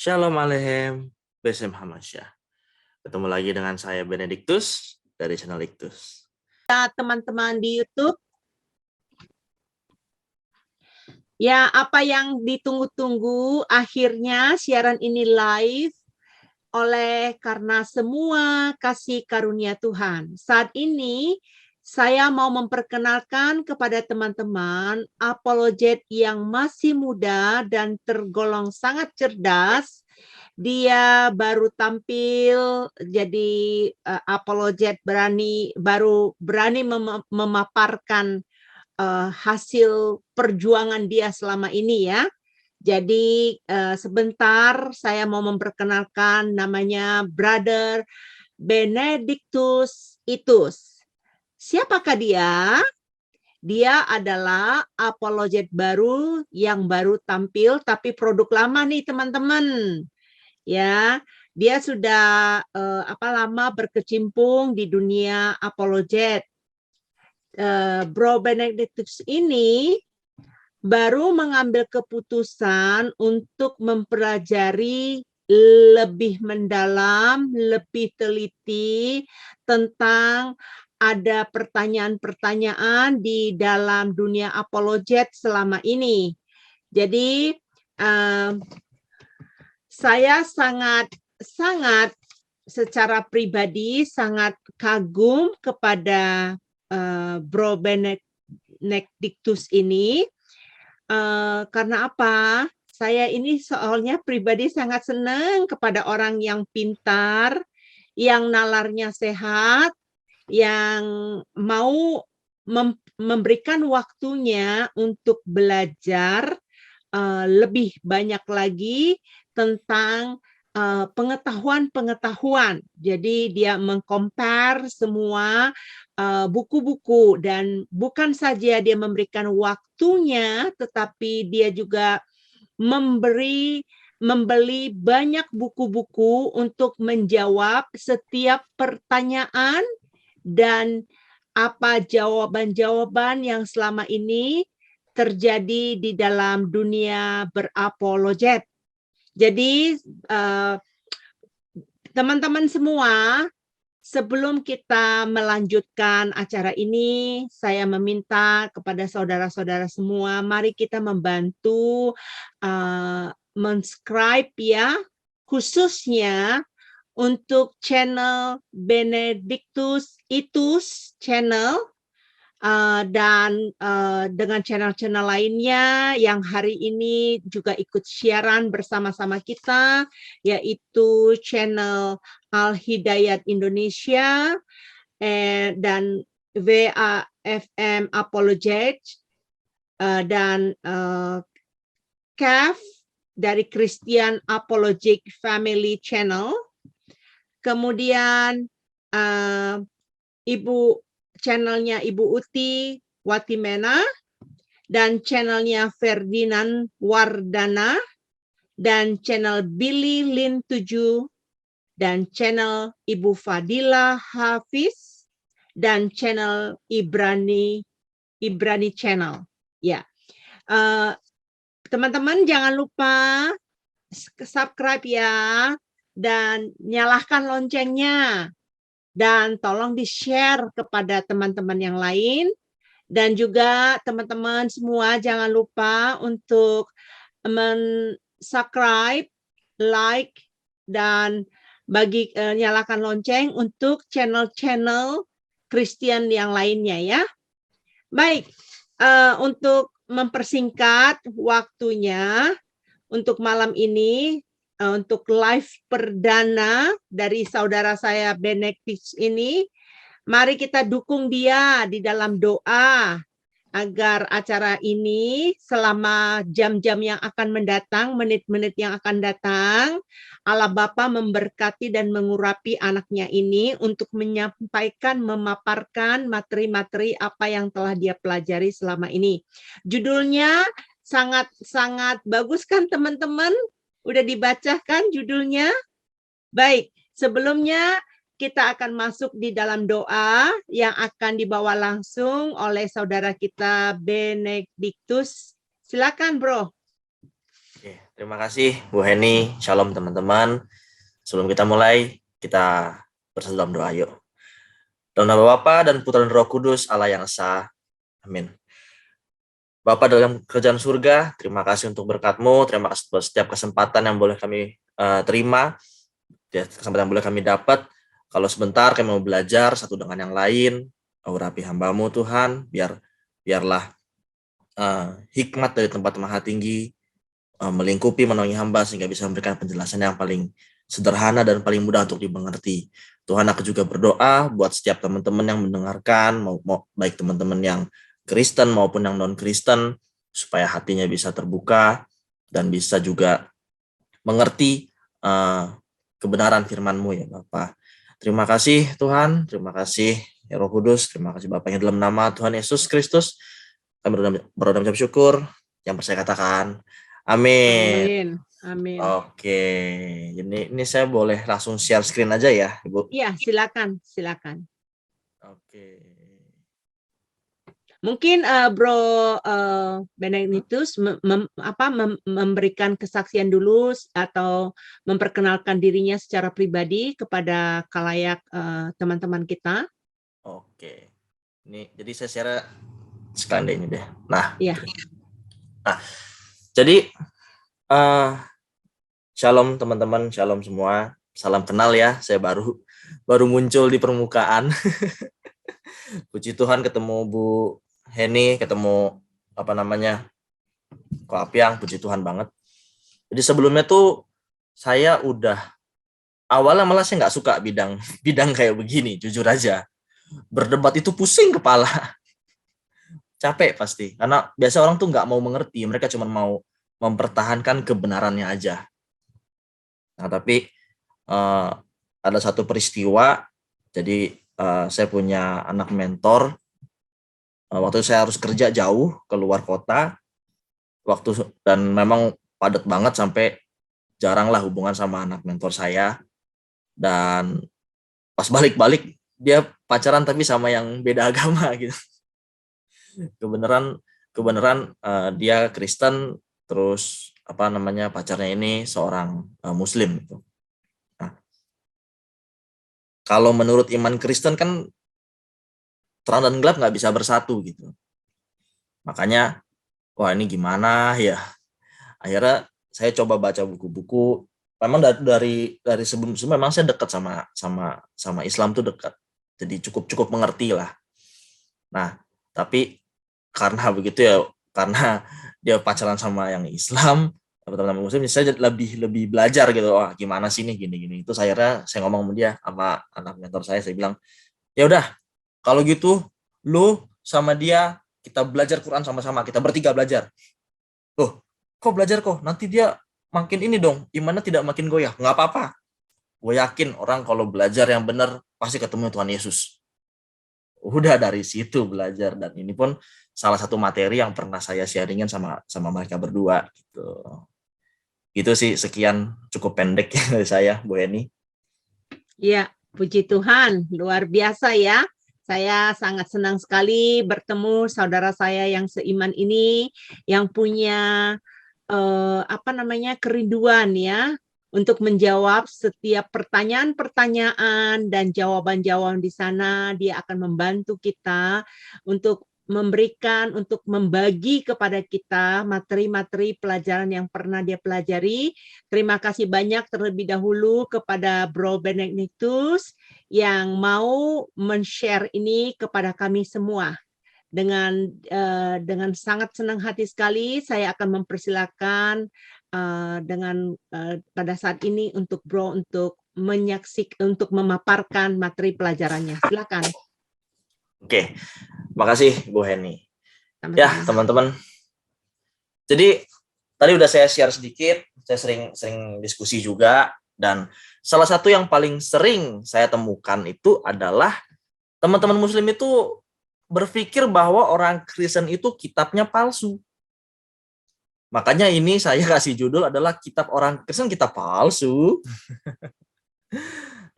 Shalom Alehem, Besem Hamasya. Ketemu lagi dengan saya Benediktus dari channel Iktus. Teman-teman di YouTube. Ya, apa yang ditunggu-tunggu, akhirnya siaran ini live karena semua kasih karunia Tuhan. Saat ini saya mau memperkenalkan kepada teman-teman apologet yang masih muda dan tergolong sangat cerdas. Dia baru tampil jadi apologet baru berani memaparkan hasil perjuangan dia selama ini ya. Jadi sebentar saya mau memperkenalkan, namanya Brother Benediktus Itus. Siapakah dia? Dia adalah apologet baru yang baru tampil, tapi produk lama nih teman-teman. Ya, dia sudah lama berkecimpung di dunia apologet. Bro Benediktus ini baru mengambil keputusan untuk mempelajari lebih mendalam, lebih teliti tentang ada pertanyaan-pertanyaan di dalam dunia apologet selama ini. Jadi saya sangat secara pribadi sangat kagum kepada Bro Benediktus ini. Karena apa? Saya ini soalnya pribadi sangat senang kepada orang yang pintar, yang nalarnya sehat, yang mau memberikan waktunya untuk belajar lebih banyak lagi tentang pengetahuan-pengetahuan. Jadi dia mengcompare semua buku-buku, dan bukan saja dia memberikan waktunya, tetapi dia juga membeli banyak buku-buku untuk menjawab setiap pertanyaan dan apa jawaban-jawaban yang selama ini terjadi di dalam dunia berapologet. Jadi teman-teman semua, sebelum kita melanjutkan acara ini, saya meminta kepada saudara-saudara semua, mari kita membantu mensubscribe ya, khususnya untuk channel Benediktus Itus channel, dan dengan channel-channel lainnya yang hari ini juga ikut siaran bersama-sama kita, yaitu channel Al-Hidayat Indonesia dan WAFM Apologet, dan CAF dari Christian Apologetic Family Channel. Kemudian channelnya Ibu Uti Watimena, dan channelnya Ferdinand Wardana, dan channel Billy Lin 7, dan channel Ibu Fadila Hafiz, dan channel Ibrani Channel. Ya, teman-teman jangan lupa subscribe ya, dan nyalakan loncengnya, dan tolong di-share kepada teman-teman yang lain. Dan juga teman-teman semua jangan lupa untuk subscribe, like, dan nyalakan lonceng untuk channel-channel Kristen yang lainnya ya. Baik, untuk mempersingkat waktunya untuk malam ini, untuk live perdana dari saudara saya Benediktus ini, mari kita dukung dia di dalam doa agar acara ini selama jam-jam yang akan mendatang, menit-menit yang akan datang, Allah Bapa memberkati dan mengurapi anaknya ini untuk menyampaikan, memaparkan materi-materi apa yang telah dia pelajari selama ini. Judulnya sangat bagus kan teman-teman? Udah dibacakan judulnya? Baik, sebelumnya kita akan masuk di dalam doa yang akan dibawa langsung oleh saudara kita Benediktus. Silakan, Bro. Oke, Terima kasih Bu Heni. Shalom teman-teman. Sebelum kita mulai, kita bersatu dalam doa yuk. Dalam nama Bapa dan Putra dan Roh Kudus, Allah yang esa. Amin. Bapa dalam kerajaan surga, terima kasih untuk berkat-Mu, terima kasih buat setiap kesempatan yang boleh kami terima, kesempatan yang boleh kami dapat. Kalau sebentar kami mau belajar satu dengan yang lain, urapi hamba-Mu Tuhan, biarlah hikmat dari tempat Maha Tinggi melingkupi menaungi hamba sehingga bisa memberikan penjelasan yang paling sederhana dan paling mudah untuk dimengerti. Tuhan, aku juga berdoa buat setiap teman-teman yang mendengarkan, baik teman-teman yang Kristen maupun yang non-Kristen, supaya hatinya bisa terbuka dan bisa juga mengerti kebenaran firman-Mu ya Bapa. Terima kasih Tuhan, terima kasih ya Roh Kudus, terima kasih Bapa, yang dalam nama Tuhan Yesus Kristus kami berdoa mengucap syukur, yang saya katakan amin. Amin. Oke, ini saya boleh langsung share screen aja ya, Ibu? Iya, silakan. Oke. Mungkin Bro Benedictus memberikan kesaksian dulu atau memperkenalkan dirinya secara pribadi kepada khalayak teman-teman kita. Oke. Ini jadi saya share sekalian deh ini deh. Nah, iya. Nah, jadi shalom teman-teman, shalom semua. Salam kenal ya, saya baru muncul di permukaan. Puji Tuhan ketemu Bu Heni, ketemu Ko Apiang, puji Tuhan banget. Jadi sebelumnya tuh saya awalnya malah saya nggak suka bidang kayak begini, jujur aja. Berdebat itu pusing kepala. Capek pasti, karena biasa orang tuh nggak mau mengerti, mereka cuma mau mempertahankan kebenarannya aja. Nah, tapi ada satu peristiwa, jadi saya punya anak mentor, waktu saya harus kerja jauh ke luar kota, dan memang padat banget sampai jarang lah hubungan sama anak mentor saya, dan pas balik-balik dia pacaran tapi sama yang beda agama gitu. Kebenaran dia Kristen, terus pacarnya ini seorang Muslim gitu. Nah, kalau menurut iman Kristen kan terang dan gelap nggak bisa bersatu gitu. Makanya wah ini gimana ya? Akhirnya saya coba baca buku-buku. Memang dari sebelum memang saya dekat sama Islam tuh dekat. Jadi cukup mengerti lah. Nah, tapi karena begitu ya, karena dia pacaran sama yang Islam, teman-teman Muslim, saya lebih belajar gitu. Wah, gimana sih nih gini-gini. Itu saya ngomong sama dia, sama anak mentor saya bilang, ya udah, kalau gitu lu sama dia kita belajar Quran sama-sama, kita bertiga belajar. Loh, kok belajar kok? Nanti dia makin ini dong, imannya tidak makin goyah. Nggak apa-apa. Gue yakin orang kalau belajar yang benar pasti ketemu Tuhan Yesus. Udah dari situ belajar, dan ini pun salah satu materi yang pernah saya sharingin sama mereka berdua gitu. Gitu sih, sekian, cukup pendek dari saya, Bu Heni. Iya, puji Tuhan, luar biasa ya. Saya sangat senang sekali bertemu saudara saya yang seiman ini, yang punya kerinduan ya untuk menjawab setiap pertanyaan-pertanyaan dan jawaban-jawaban di sana. Dia akan membantu kita untuk membagi kepada kita materi-materi pelajaran yang pernah dia pelajari. Terima kasih banyak terlebih dahulu kepada Bro Benedictus yang mau men-share ini kepada kami semua. Dengan sangat senang hati sekali saya akan mempersilakan pada saat ini untuk Bro untuk untuk memaparkan materi pelajarannya. Silakan. Oke, makasih Bu Heni. Ya teman-teman, jadi tadi udah saya share sedikit, saya sering diskusi juga, dan salah satu yang paling sering saya temukan itu adalah teman-teman Muslim itu berpikir bahwa orang Kristen itu kitabnya palsu. Makanya ini saya kasih judul adalah kitab orang Kristen kitab palsu.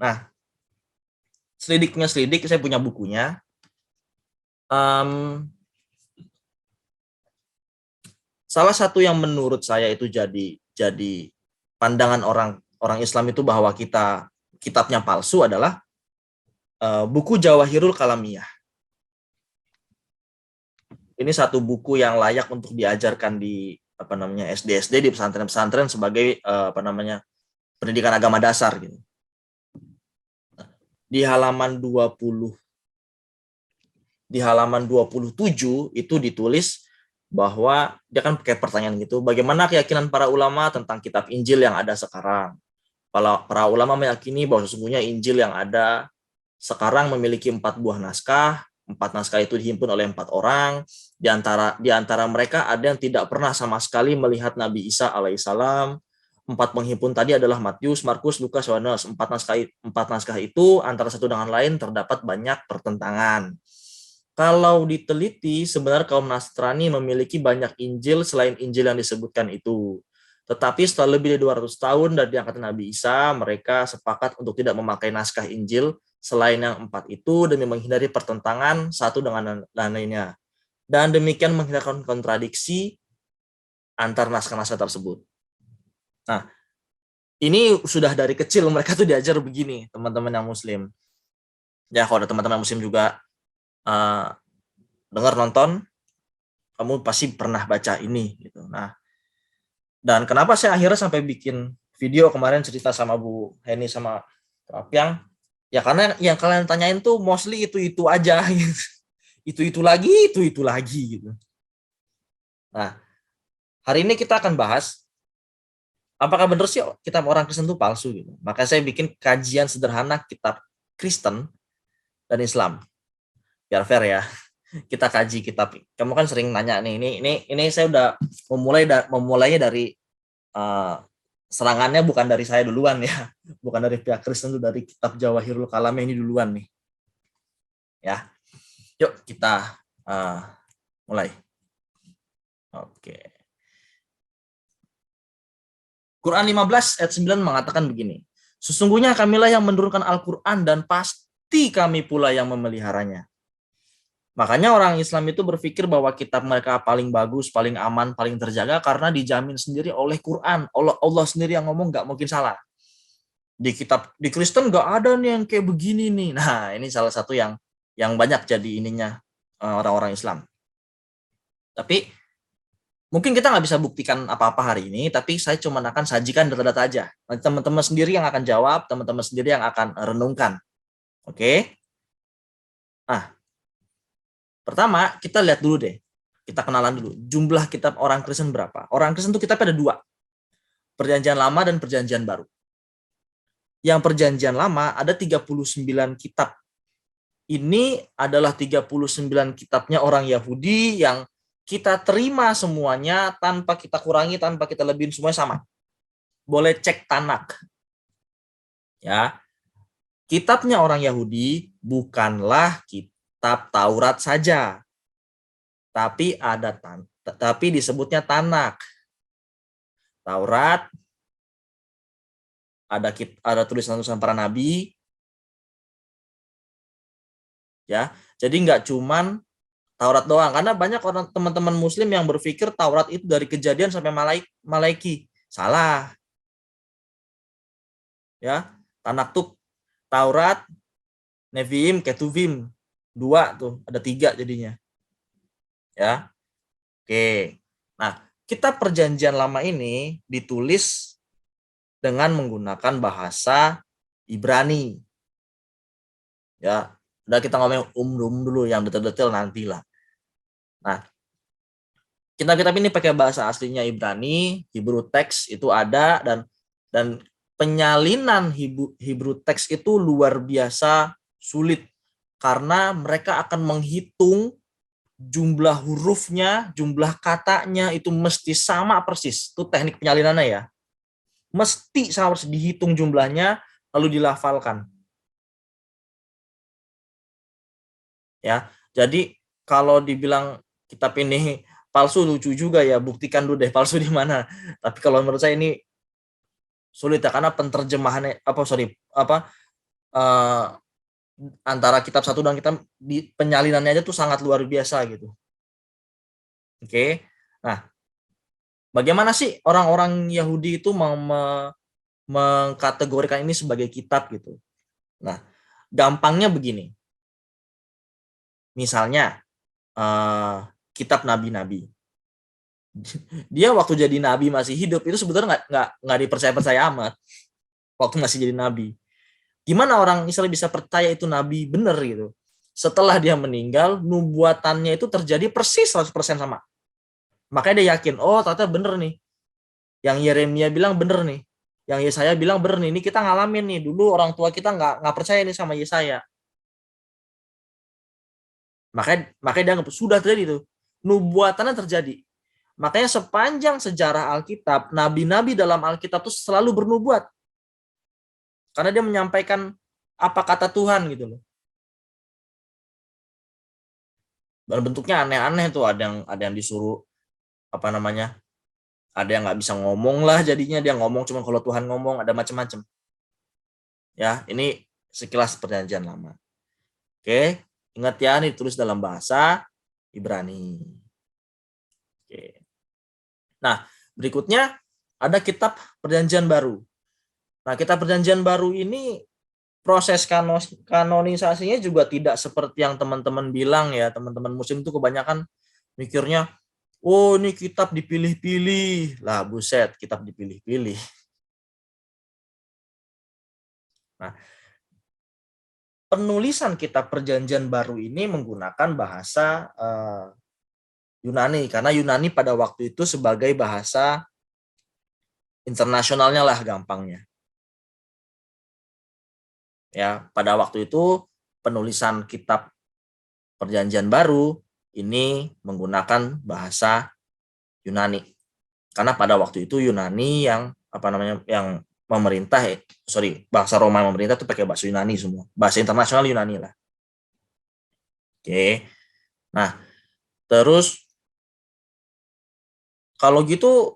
Nah, selidik, saya punya bukunya. Salah satu yang menurut saya itu jadi jadi pandangan orang Islam itu bahwa kitabnya palsu adalah buku Jawahirul Kalamiyah. Ini satu buku yang layak untuk diajarkan di SD di pesantren-pesantren sebagai pendidikan agama dasar gitu. Di halaman 27 itu ditulis bahwa dia kan pakai pertanyaan gitu, bagaimana keyakinan para ulama tentang kitab Injil yang ada sekarang? Para ulama meyakini bahwa sesungguhnya Injil yang ada sekarang memiliki 4 buah naskah. 4 naskah itu dihimpun oleh 4 orang. Di antara mereka ada yang tidak pernah sama sekali melihat Nabi Isa alaihissalam. 4 penghimpun tadi adalah Matius, Markus, Lukas, Yohanes. 4 naskah itu antara satu dengan lain terdapat banyak pertentangan. Kalau diteliti, sebenarnya kaum Nasrani memiliki banyak Injil selain Injil yang disebutkan itu. Tetapi setelah lebih dari 200 tahun dari angkatan Nabi Isa, mereka sepakat untuk tidak memakai naskah Injil selain yang 4 itu demi menghindari pertentangan satu dengan lainnya. Dan demikian menghindarkan kontradiksi antar naskah-naskah tersebut. Nah, ini sudah dari kecil mereka tuh diajar begini, teman-teman yang muslim. Ya, kalau ada teman-teman muslim juga dengar nonton, kamu pasti pernah baca ini gitu. Nah, dan kenapa saya akhirnya sampai bikin video kemarin cerita sama Bu Heni sama Prapiang, ya karena yang kalian tanyain tuh mostly itu aja gitu. Itu lagi gitu. Nah, hari ini kita akan bahas apakah benar sih kitab orang Kristen itu palsu gitu. Maka saya bikin kajian sederhana kitab Kristen dan Islam. Biar fair ya. Kita kaji kitab. Kamu kan sering nanya nih, ini saya udah memulainya dari serangannya bukan dari saya duluan ya, bukan dari pihak Kristen, itu dari kitab Jawahirul Kalamiyah ini duluan nih. Ya, yuk kita mulai. Oke. Quran 15 ayat 9 mengatakan begini, sesungguhnya kamilah yang menurunkan Al-Quran dan pasti kami pula yang memeliharanya. Makanya orang Islam itu berpikir bahwa kitab mereka paling bagus, paling aman, paling terjaga karena dijamin sendiri oleh Quran. Allah sendiri yang ngomong, nggak mungkin salah. Di Kristen nggak ada nih yang kayak begini nih. Nah, ini salah satu yang banyak jadi ininya orang-orang Islam. Tapi mungkin kita nggak bisa buktikan apa-apa hari ini, tapi saya cuma akan sajikan data-data aja. Nanti teman-teman sendiri yang akan jawab, teman-teman sendiri yang akan renungkan. Oke? Nah, pertama, kita lihat dulu deh. Kita kenalan dulu. Jumlah kitab orang Kristen berapa? Orang Kristen itu kitabnya ada 2. Perjanjian Lama dan Perjanjian Baru. Yang Perjanjian Lama ada 39 kitab. Ini adalah 39 kitabnya orang Yahudi yang kita terima semuanya tanpa kita kurangi, tanpa kita lebihin, semuanya sama. Boleh cek Tanak. Ya. Kitabnya orang Yahudi bukanlah kitab Taurat saja, tapi disebutnya Tanak. Taurat ada tulisan-tulisan para nabi, ya. Jadi nggak cuman Taurat doang, karena banyak orang teman-teman Muslim yang berpikir Taurat itu dari Kejadian sampai Malaiki. Salah. Ya, Tanak tuh Taurat, Neviim, Ketuvim, 2 tuh, ada 3 jadinya. Ya. Oke. Nah, kitab Perjanjian Lama ini ditulis dengan menggunakan bahasa Ibrani. Ya, udah kita ngomong dulu, yang detail-detail nantilah. Nah, kitab-kitab ini pakai bahasa aslinya Ibrani, Hebrew text itu ada, dan penyalinan Hebrew text itu luar biasa sulit karena mereka akan menghitung jumlah hurufnya, jumlah katanya itu mesti sama persis. Itu teknik penyalinannya ya. Mesti sama persis dihitung jumlahnya lalu dilafalkan. Ya. Jadi kalau dibilang kitab ini palsu lucu juga ya, buktikan dulu deh palsu di mana. Tapi kalau menurut saya ini sulit ya karena penterjemahannya antara kitab satu dan kitab di penyalinannya aja tuh sangat luar biasa gitu. Oke. Nah, Bagaimana sih orang-orang Yahudi itu mengkategorikan ini sebagai kitab gitu? Nah, gampangnya begini. Misalnya kitab nabi-nabi. Dia waktu jadi nabi masih hidup itu sebetulnya nggak dipercaya-percaya amat waktu masih jadi nabi. Gimana orang Israel bisa percaya itu nabi bener gitu? Setelah dia meninggal, nubuatannya itu terjadi persis 100% sama. Makanya dia yakin, oh ternyata bener nih. Yang Yeremia bilang bener nih. Yang Yesaya bilang bener nih. Ini kita ngalamin nih. Dulu orang tua kita nggak percaya nih sama Yesaya. Makanya dia sudah terjadi tuh. Nubuatannya terjadi. Makanya sepanjang sejarah Alkitab, nabi-nabi dalam Alkitab itu selalu bernubuat. Karena dia menyampaikan apa kata Tuhan gitu loh. Dan bentuknya aneh-aneh tuh, ada yang disuruh apa namanya? Ada yang nggak bisa ngomong lah, jadinya dia ngomong cuma kalau Tuhan ngomong, ada macam-macam. Ya, ini sekilas perjanjian lama. Oke, ingat ya, ini ditulis dalam bahasa Ibrani. Oke. Nah, berikutnya ada kitab perjanjian baru. Nah, kitab perjanjian baru ini proses kanonisasinya juga tidak seperti yang teman-teman bilang ya. Teman-teman muslim itu kebanyakan mikirnya, oh ini kitab dipilih-pilih. Lah buset, kitab dipilih-pilih. Nah, penulisan kitab perjanjian baru ini menggunakan bahasa Yunani. Karena Yunani pada waktu itu sebagai bahasa internasionalnya lah gampangnya. Ya, pada waktu itu penulisan kitab perjanjian baru ini menggunakan bahasa Yunani. Karena pada waktu itu Yunani yang yang memerintah, bahasa Roma yang memerintah itu pakai bahasa Yunani semua. Bahasa internasional Yunani lah. Oke. Nah, terus kalau gitu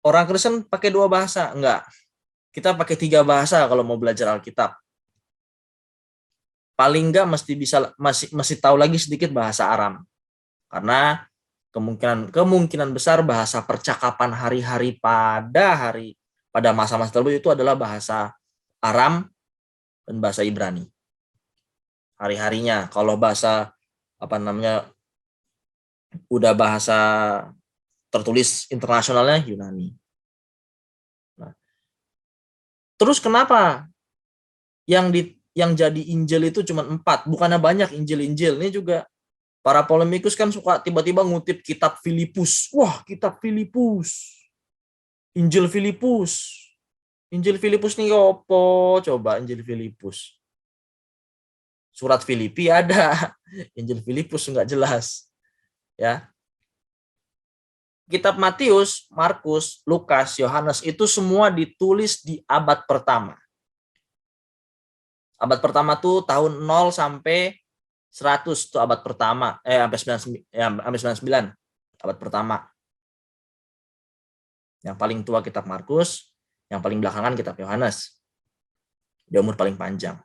orang Kristen pakai 2 bahasa? Enggak. Kita pakai 3 bahasa kalau mau belajar Alkitab. Paling enggak masih tahu lagi sedikit bahasa Aram. Karena kemungkinan besar bahasa percakapan hari-hari pada masa-masa tersebut itu adalah bahasa Aram dan bahasa Ibrani. Hari-harinya. Kalau bahasa udah bahasa tertulis internasionalnya Yunani. Nah, terus kenapa yang jadi Injil itu cuma 4? Bukannya banyak Injil-Injil. Ini juga para polemikus kan suka tiba-tiba ngutip kitab Filipus. Wah, kitab Filipus. Injil Filipus. Injil Filipus nih opo? Coba Injil Filipus. Surat Filipi ada. Injil Filipus nggak jelas. Ya. Kitab Matius, Markus, Lukas, Yohanes itu semua ditulis di abad pertama. Abad pertama tuh tahun 0 sampai 100 tuh abad pertama. Sampai 99 abad pertama. Yang paling tua kitab Markus, yang paling belakangan kitab Yohanes. Dia umur paling panjang.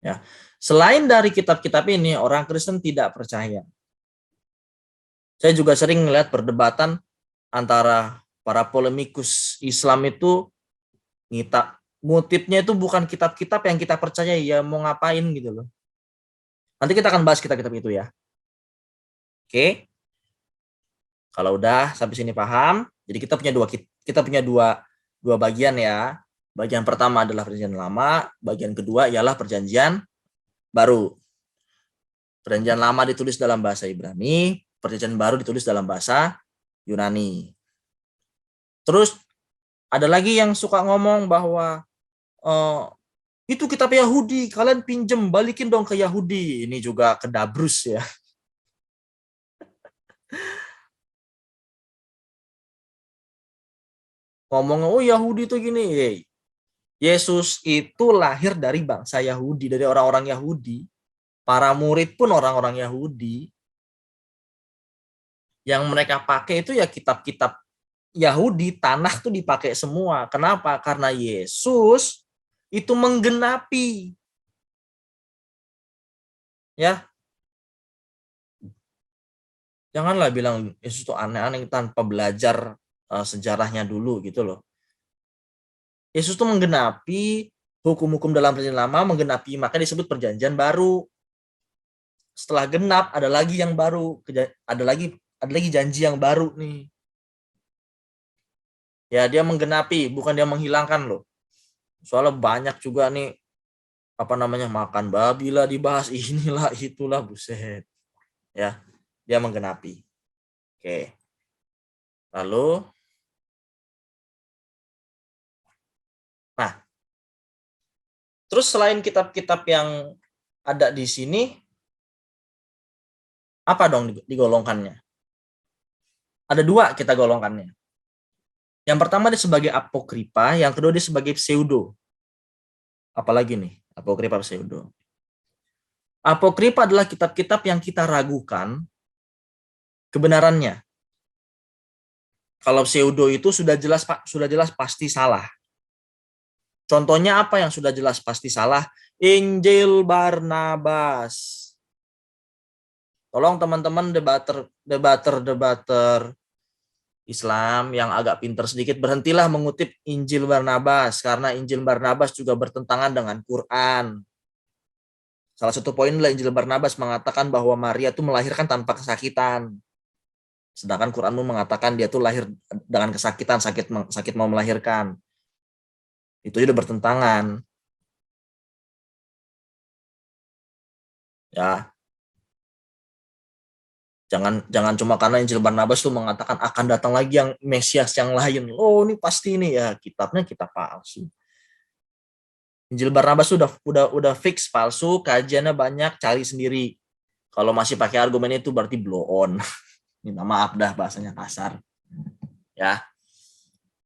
Ya. Selain dari kitab-kitab ini, orang Kristen tidak percaya. Saya juga sering melihat perdebatan antara para polemikus Islam itu ngutipnya itu bukan kitab-kitab yang kita percaya, ya mau ngapain gitu loh. Nanti kita akan bahas kitab-kitab itu ya. Oke. Kalau udah sampai sini paham, jadi kita punya dua bagian ya. Bagian pertama adalah perjanjian lama, bagian kedua ialah perjanjian baru. Perjanjian lama ditulis dalam bahasa Ibrani, perjanjian baru ditulis dalam bahasa Yunani. Terus ada lagi yang suka ngomong bahwa itu kitab Yahudi, kalian pinjem, balikin dong ke Yahudi. Ini juga kedabrus ya. Ngomong, oh Yahudi itu gini. Yesus itu lahir dari bangsa Yahudi, dari orang-orang Yahudi. Para murid pun orang-orang Yahudi. Yang mereka pakai itu ya kitab-kitab Yahudi, tanah tuh dipakai semua. Kenapa? Karena Yesus itu menggenapi. Ya. Janganlah bilang Yesus itu aneh-aneh tanpa belajar sejarahnya dulu gitu loh. Yesus itu menggenapi hukum-hukum dalam perjanjian lama, menggenapi, maka disebut perjanjian baru. Setelah genap ada lagi yang baru, ada lagi janji yang baru nih. Ya, dia menggenapi, bukan dia menghilangkan loh. Soalnya banyak juga nih apa namanya, makan babi lah dibahas, inilah itulah, buset. Ya, dia menggenapi. Oke. Lalu nah, terus selain kitab-kitab yang ada di sini, apa dong digolongkannya? Ada dua kita golongkannya. Yang pertama dia sebagai apokripa, yang kedua dia sebagai pseudo. Apalagi nih, apokripa pseudo. Apokripa adalah kitab-kitab yang kita ragukan kebenarannya. Kalau pseudo itu sudah jelas pasti salah. Contohnya apa yang sudah jelas pasti salah? Injil Barnabas. Tolong teman-teman debater Islam yang agak pintar sedikit, berhentilah mengutip Injil Barnabas, karena Injil Barnabas juga bertentangan dengan Quran. Salah satu poin adalah Injil Barnabas mengatakan bahwa Maria itu melahirkan tanpa kesakitan. Sedangkan Quranmu mengatakan dia tuh lahir dengan kesakitan, sakit mau melahirkan. Itu sudah bertentangan. Ya, jangan cuma karena Injil Barnabas tuh mengatakan akan datang lagi yang Mesias yang lain. Oh, ini pasti ini ya, kitabnya kitab palsu. Injil Barnabas udah fix palsu, kajiannya banyak, cari sendiri. Kalau masih pakai argumen itu berarti blow on. Minta maaf dah bahasanya kasar. Ya.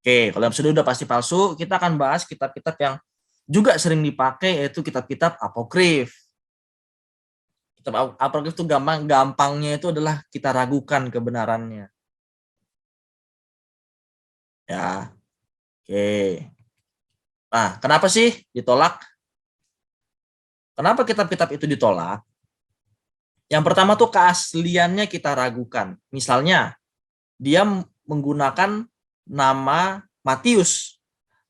Oke, kalau yang sudah pasti palsu, kita akan bahas kitab-kitab yang juga sering dipakai, yaitu kitab-kitab apokrif. Kitab apokrif itu gampangnya itu adalah kita ragukan kebenarannya. Ya. Oke. Nah, kenapa sih ditolak? Kenapa kitab-kitab itu ditolak? Yang pertama tuh keasliannya kita ragukan. Misalnya, dia menggunakan nama Matius,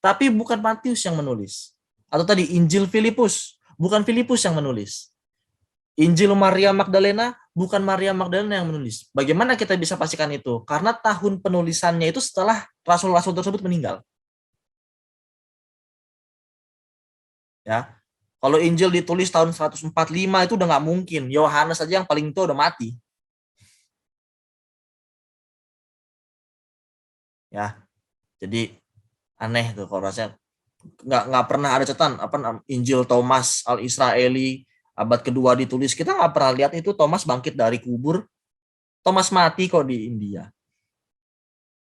tapi bukan Matius yang menulis. Atau tadi Injil Filipus, bukan Filipus yang menulis. Injil Maria Magdalena, bukan Maria Magdalena yang menulis. Bagaimana kita bisa pastikan itu? Karena tahun penulisannya itu setelah rasul-rasul tersebut meninggal. Ya, kalau Injil ditulis tahun 145 itu udah nggak mungkin. Yohanes saja yang paling tua udah mati. Ya, jadi aneh tuh kalau rasanya nggak pernah ada catatan apa Injil Thomas Al Israeli abad kedua ditulis, kita nggak pernah lihat itu Thomas bangkit dari kubur. Thomas mati kok di India,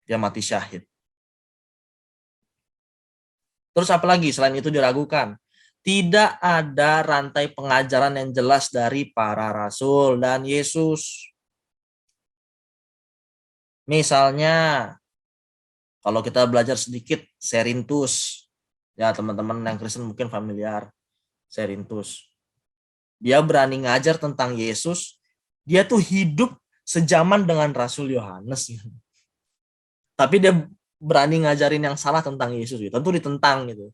dia mati syahid. Terus apalagi selain itu diragukan, tidak ada rantai pengajaran yang jelas dari para rasul dan Yesus. Misalnya kalau kita belajar sedikit Serintus, ya teman-teman yang Kristen mungkin familiar Serintus. Dia berani ngajar tentang Yesus, dia tuh hidup sejaman dengan Rasul Yohanes. Tapi dia berani ngajarin yang salah tentang Yesus, gitu. Tentu ditentang gitu.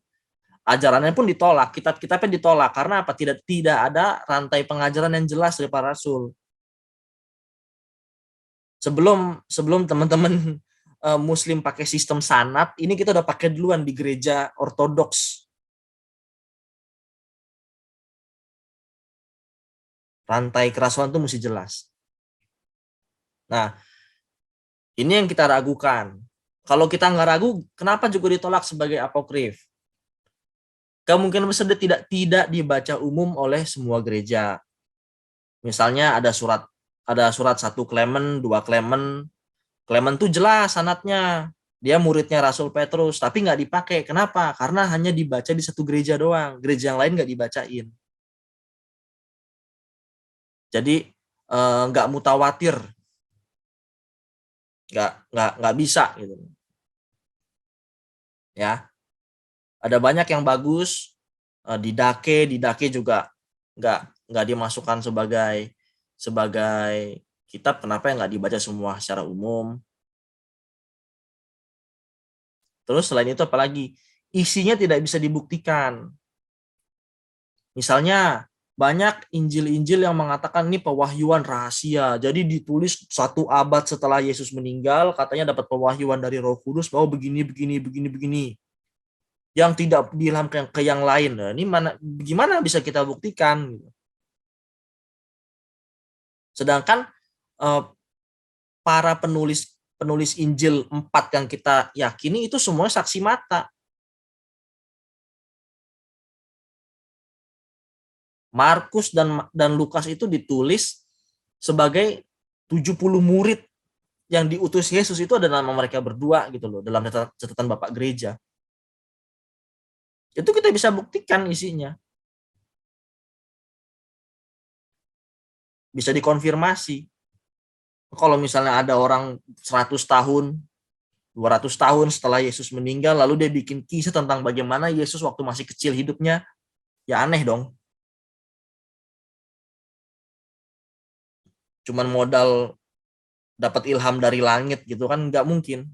Ajarannya pun ditolak, kitab-kitabnya ditolak karena apa? Tidak ada rantai pengajaran yang jelas dari para rasul. Sebelum teman-teman Muslim pakai sistem sanad, ini kita udah pakai duluan di gereja Ortodoks. Rantai kerasulan itu mesti jelas. Nah, ini yang kita ragukan. Kalau kita nggak ragu, kenapa juga ditolak sebagai apokrif? Kemungkinan besar tidak dibaca umum oleh semua gereja. Misalnya ada surat 1 Clement, 2 Clement. Clement tuh jelas sanadnya. Dia muridnya Rasul Petrus, tapi nggak dipakai. Kenapa? Karena hanya dibaca di satu gereja doang. Gereja yang lain nggak dibacain. Jadi nggak mutawatir, nggak bisa gitu. Ya, ada banyak yang bagus. Didake juga nggak dimasukkan sebagai kitab kenapa yang nggak dibaca semua secara umum? Terus selain itu apalagi? Isinya tidak bisa dibuktikan. Misalnya banyak Injil-Injil yang mengatakan ini pewahyuan rahasia. Jadi ditulis 1 abad setelah Yesus meninggal, katanya dapat pewahyuan dari Roh Kudus bahwa begini, begini, begini, begini. Yang tidak diilhamkan ke yang lain. Nah, ini gimana bisa kita buktikan? Sedangkan para penulis Injil 4 yang kita yakini itu semua saksi mata. Markus dan Lukas itu ditulis sebagai 70 murid yang diutus Yesus, itu ada nama mereka berdua gitu loh dalam catatan Bapak Gereja. Itu kita bisa buktikan isinya. Bisa dikonfirmasi. Kalau misalnya ada orang 100 tahun, 200 tahun setelah Yesus meninggal, lalu dia bikin kisah tentang bagaimana Yesus waktu masih kecil hidupnya, ya aneh dong. Cuman modal dapat ilham dari langit gitu kan nggak mungkin.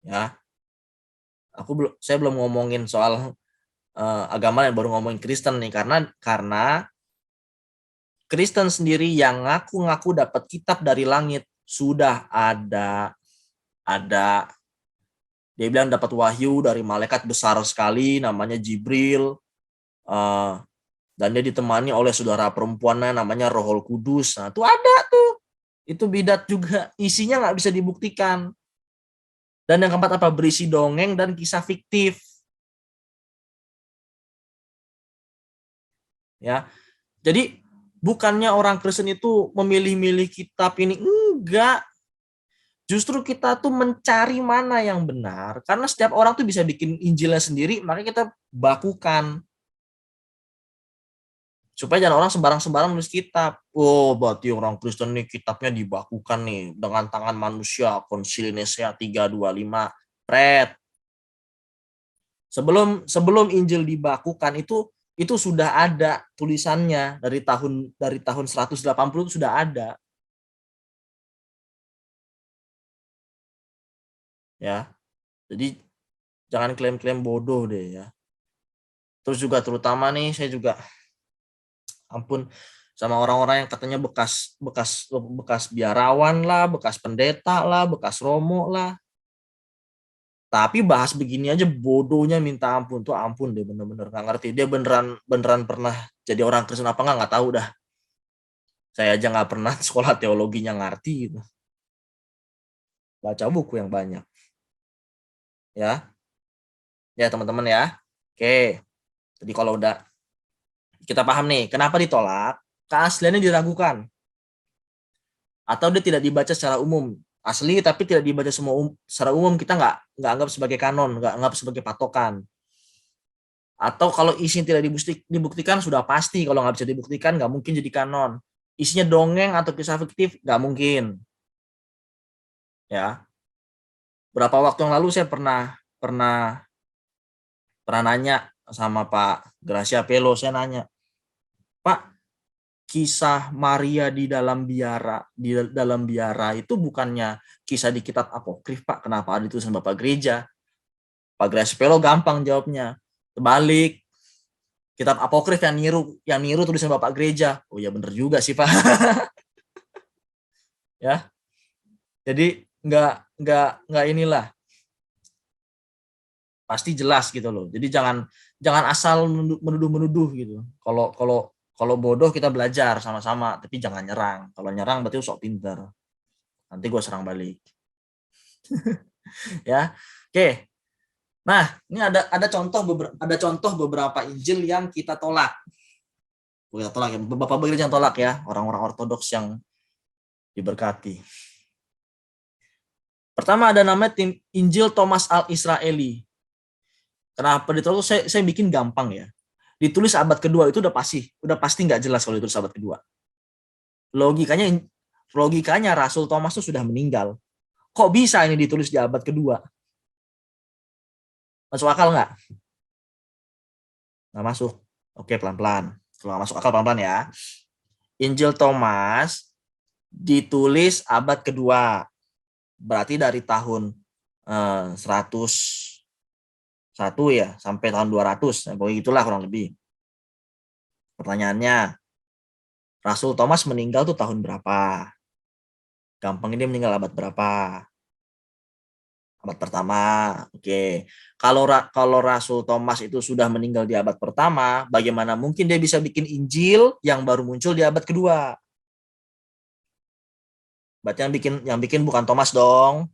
Ya, saya belum ngomongin soal agama, yang baru ngomongin Kristen nih, karena Kristen sendiri yang ngaku-ngaku dapat kitab dari langit sudah ada dia bilang dapat wahyu dari malaikat besar sekali namanya Jibril, dan dia ditemani oleh saudara perempuannya namanya Roh Kudus. Nah, itu ada tuh. Itu bidat juga, isinya nggak bisa dibuktikan. Dan yang keempat apa? Berisi dongeng dan kisah fiktif. Ya. Jadi bukannya orang Kristen itu memilih-milih kitab ini, enggak. Justru kita tuh mencari mana yang benar, karena setiap orang tuh bisa bikin Injilnya sendiri, makanya kita bakukan. Supaya jangan orang sembarang-sembarang nulis kitab. Oh, berarti orang Kristen nih kitabnya dibakukan nih dengan tangan manusia, Konsili Nisea 325. Pret. Sebelum Injil dibakukan itu sudah ada tulisannya dari tahun 180 itu sudah ada. Ya. Jadi jangan klaim-klaim bodoh deh ya. Terus juga terutama nih saya juga ampun sama orang-orang yang katanya bekas biarawan lah, bekas pendeta lah, bekas romo lah. Tapi bahas begini aja bodohnya minta ampun, tuh ampun deh, bener-bener nggak ngerti. Dia beneran pernah jadi orang Kristen apa nggak tahu dah. Saya aja nggak pernah sekolah teologinya ngerti gitu. Baca buku yang banyak. Ya. Ya teman-teman ya. Oke. Jadi kalau udah kita paham nih, kenapa ditolak? Keasliannya diragukan. Atau dia tidak dibaca secara umum. Asli tapi tidak dibaca secara umum, kita nggak anggap sebagai kanon, nggak anggap sebagai patokan. Atau kalau isinya tidak dibuktikan sudah pasti, kalau nggak bisa dibuktikan nggak mungkin jadi kanon. Isinya dongeng atau kisah fiktif nggak mungkin. Ya. Berapa waktu yang lalu saya pernah nanya sama Pak Gracia Pelo, saya nanya, Pak, kisah Maria di dalam biara itu bukannya kisah di kitab apokrif, Pak? Kenapa ada tulisan Bapak Gereja? Pak Gracia Pelo gampang jawabnya. Terbalik. Kitab apokrif yang niru tulisan Bapak Gereja. Oh ya bener juga sih, Pak. Ya. Jadi nggak inilah. Pasti jelas gitu loh. Jadi jangan asal menuduh gitu. Kalau bodoh kita belajar sama-sama, tapi jangan nyerang. Kalau nyerang berarti sok pinter. Nanti gue serang balik. Ya. Oke. Nah, ini ada contoh beberapa Injil yang kita tolak. Kita tolak ya. Bapak Gereja yang tolak ya, orang-orang ortodoks yang diberkati. Pertama ada namanya Injil Thomas Al-Israeli. Kenapa ditolak? Saya bikin gampang ya. Ditulis abad kedua itu udah pasti nggak jelas kalau ditulis abad kedua. Logikanya Rasul Thomas itu sudah meninggal. Kok bisa ini ditulis di abad kedua? Masuk akal nggak? Nggak masuk. Oke, pelan-pelan. Kalau nggak masuk akal pelan-pelan ya. Injil Thomas ditulis abad kedua. Berarti dari tahun 101 ya sampai tahun 200. Pokoknya itulah kurang lebih. Pertanyaannya, Rasul Thomas meninggal tuh tahun berapa? Gampang, dia meninggal abad berapa? Abad pertama. Oke. Kalau Rasul Thomas itu sudah meninggal di abad pertama, bagaimana mungkin dia bisa bikin Injil yang baru muncul di abad kedua? Berarti yang bikin bukan Thomas dong.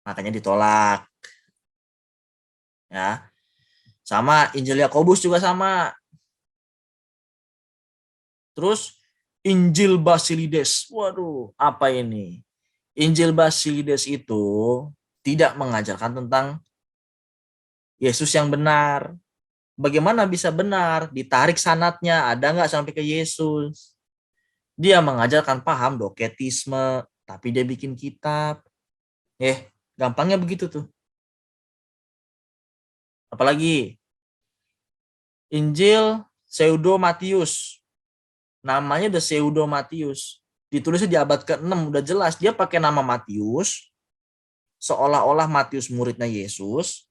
Makanya ditolak. Ya. Sama Injil Yakobus juga sama. Terus Injil Basilides. Waduh, apa ini? Injil Basilides itu tidak mengajarkan tentang Yesus yang benar. Bagaimana bisa benar? Ditarik sanatnya, ada nggak sampai ke Yesus? Dia mengajarkan paham doketisme, tapi dia bikin kitab. Gampangnya begitu tuh. Apalagi Injil Pseudo Matius. Namanya udah Pseudo Matius. Ditulisnya di abad ke-6, udah jelas. Dia pakai nama Matius, seolah-olah Matius muridnya Yesus,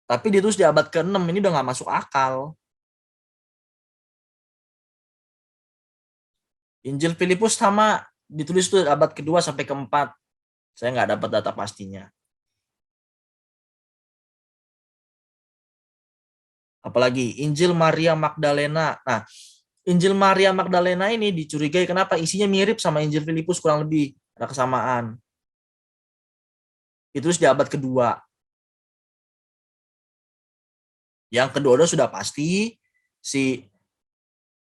tapi ditulis di abad ke-6, ini udah nggak masuk akal. Injil Filipus sama, ditulis tuh abad kedua sampai ke-4. Saya nggak dapat data pastinya. Apalagi Injil Maria Magdalena. Nah, Injil Maria Magdalena ini dicurigai kenapa isinya mirip sama Injil Filipus, kurang lebih ada kesamaan. Ditulis di abad kedua. Yang kedua sudah pasti si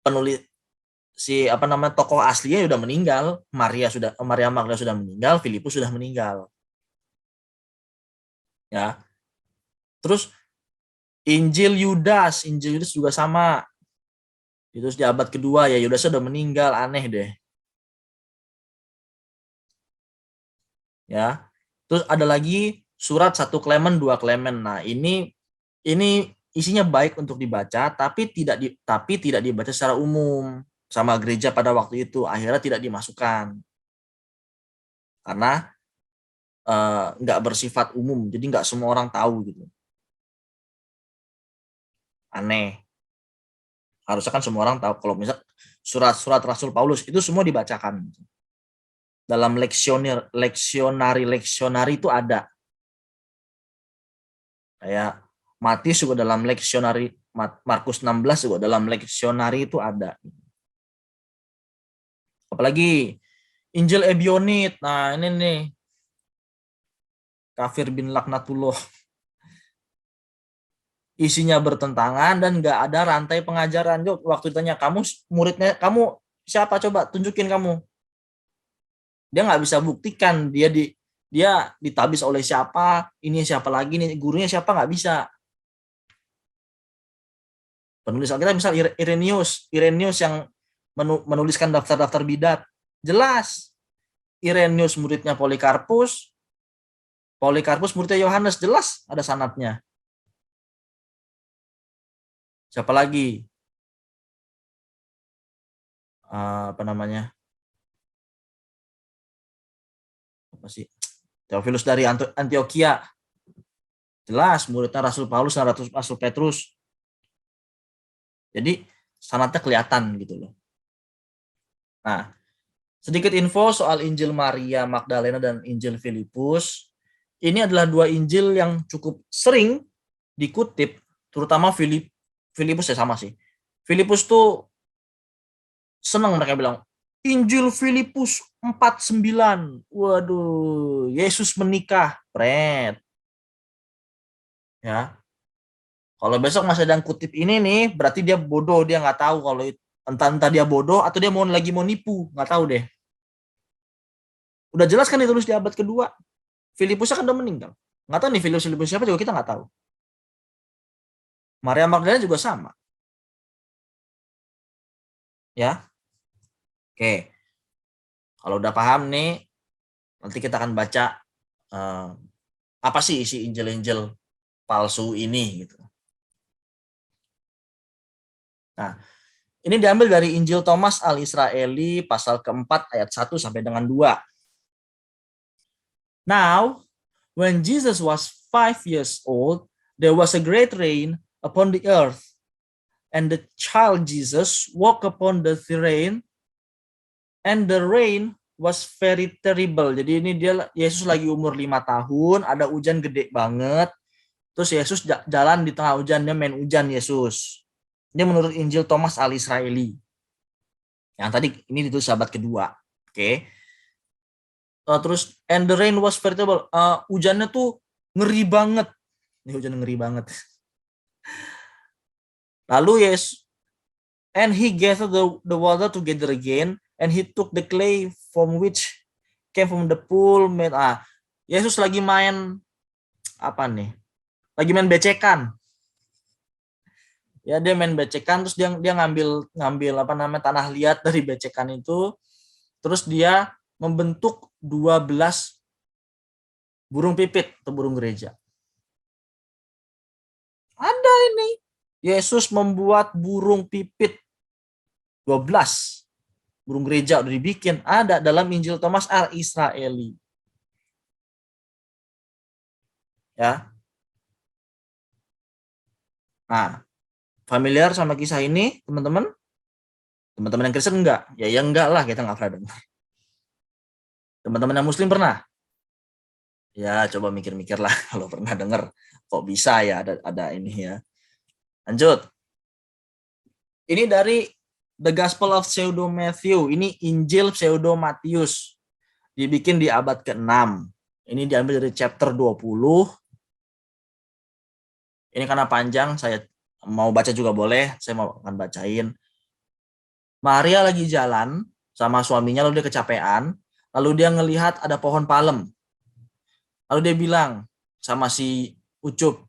penulis tokoh aslinya sudah meninggal, Maria Magdalena sudah meninggal, Filipus sudah meninggal. Ya. Terus Injil Yudas juga sama. Itu di abad kedua, ya Yudas sudah meninggal, aneh deh. Ya. Terus ada lagi surat 1 Klemen, 2 Klemen. Nah, ini isinya baik untuk dibaca, tapi tidak dibaca secara umum sama gereja pada waktu itu. Akhirnya tidak dimasukkan. Karena nggak bersifat umum, jadi nggak semua orang tahu gitu. Aneh. Harusnya kan semua orang tahu. Kalau misal surat-surat Rasul Paulus itu semua dibacakan. Dalam leksionari itu ada. Kayak Matius juga dalam leksionari, Markus 16 juga dalam leksionari itu ada. Apalagi Injil Ebionit. Nah, ini nih. Kafir bin Laknatullah. Isinya bertentangan dan nggak ada rantai pengajaran. Waktu ditanya, kamu siapa, coba tunjukin kamu. Dia nggak bisa buktikan dia ditabis oleh siapa, ini siapa lagi nih, gurunya siapa, nggak bisa. Penulis Alkitab misal Irenaeus yang menuliskan daftar-daftar bidat, jelas. Irenaeus muridnya Polikarpus muridnya Yohanes, jelas ada sanadnya. Siapa lagi? Theophilus dari Antioquia, jelas muridnya Rasul Paulus dan Rasul Petrus. Jadi sanadnya kelihatan gitu loh. Nah, sedikit info soal Injil Maria Magdalena dan Injil Filipus. Ini adalah dua Injil yang cukup sering dikutip, terutama Filipus ya sama sih. Filipus tuh senang, mereka bilang Injil Filipus 4:9. Waduh, Yesus menikah, pret. Ya. Kalau besok masih ada yang kutip ini nih, berarti dia bodoh, dia nggak tahu kalau entah dia bodoh atau dia mau nipu, nggak tahu deh. Udah jelas kan ditulis di abad kedua. Filipusnya kan udah meninggal. Nggak tahu nih Filipus siapa juga kita nggak tahu. Maria Magdalena juga sama. Ya. Oke. Kalau udah paham nih, nanti kita akan baca apa sih isi Injil-Injil palsu ini gitu. Nah, Ini diambil dari Injil Thomas Al-Israeli pasal keempat ayat 1 sampai dengan 2. Now, when Jesus was 5 years old, there was a great rain upon the earth, and the child Jesus walked upon the rain, and the rain was very terrible. Jadi ini Yesus lagi umur 5 tahun, ada hujan gede banget. Terus Yesus jalan di tengah hujan, dia main hujan Yesus. Ini menurut Injil Thomas Al-Israeli. Yang tadi ini ditulis abad kedua. Oke. Terus and the rain was very terrible. Hujannya tuh ngeri banget. Ini hujan ngeri banget. Lalu and he gathered the water together again, and he took the clay from which came from the pool made. Yesus lagi main apa nih? Lagi main becekan. Ya, dia main becekan, terus dia ngambil apa namanya tanah liat dari becekan itu, terus dia membentuk 12 burung pipit atau burung gereja. Ada ini. Yesus membuat burung pipit 12. Burung gereja udah dibikin, ada dalam Injil Thomas Al-Israeli. Ya. Nah, familiar sama kisah ini, teman-teman? Teman-teman yang Kristen enggak? Ya enggak lah, kita enggak pernah dengar. Teman-teman yang Muslim pernah? Ya, coba mikir-mikir lah kalau pernah dengar. Kok bisa ya ada ini ya. Lanjut. Ini dari The Gospel of Pseudo Matthew. Ini Injil Pseudo Matius. Dibikin di abad ke-6. Ini diambil dari chapter 20. Ini karena panjang, saya mau baca juga boleh. Saya mau akan bacain. Maria lagi jalan sama suaminya, lalu dia kecapean. Lalu dia ngelihat ada pohon palem. Lalu dia bilang sama si Ucup,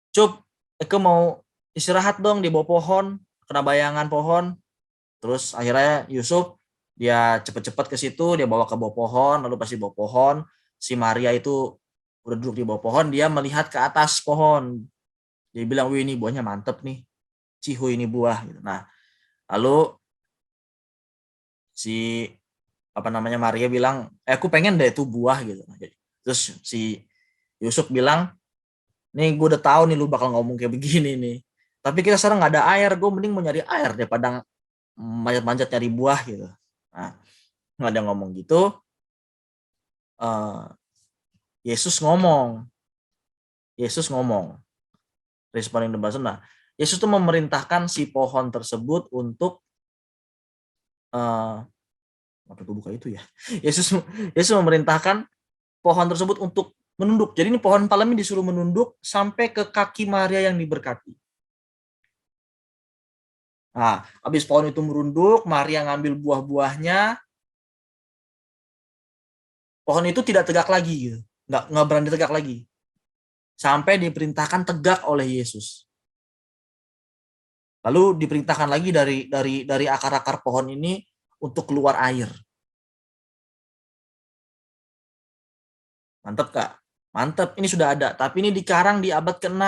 Cup, aku mau istirahat dong di bawah pohon, kena bayangan pohon. Terus akhirnya Yusuf, dia cepet-cepet ke situ, dia bawa ke bawah pohon, lalu pas di bawah pohon, si Maria itu udah duduk di bawah pohon, dia melihat ke atas pohon. Dia bilang, wih ini buahnya mantep nih, cihu ini buah. Nah, lalu si Maria bilang, aku pengen deh itu buah gitu. Terus si Yusuf bilang, nih gue udah tahu nih lu bakal ngomong kayak begini nih. Tapi kita sekarang nggak ada air, gue mending mau nyari air daripada manjat-manjat nyari buah gitu. Nah, nggak ada ngomong gitu. Yesus ngomong. Responding the person. Nah, Yesus tuh memerintahkan si pohon tersebut untuk apa gue buka itu ya? Yesus memerintahkan pohon tersebut untuk menunduk. Jadi ini pohon palem disuruh menunduk sampai ke kaki Maria yang diberkati. Nah, habis pohon itu merunduk, Maria ngambil buah-buahnya. Pohon itu tidak tegak lagi, gitu. Nggak berani tegak lagi. Sampai diperintahkan tegak oleh Yesus. Lalu diperintahkan lagi dari akar-akar pohon ini untuk keluar air. Mantap, Kak? Mantap, ini sudah ada. Tapi ini dikarang di abad ke-6.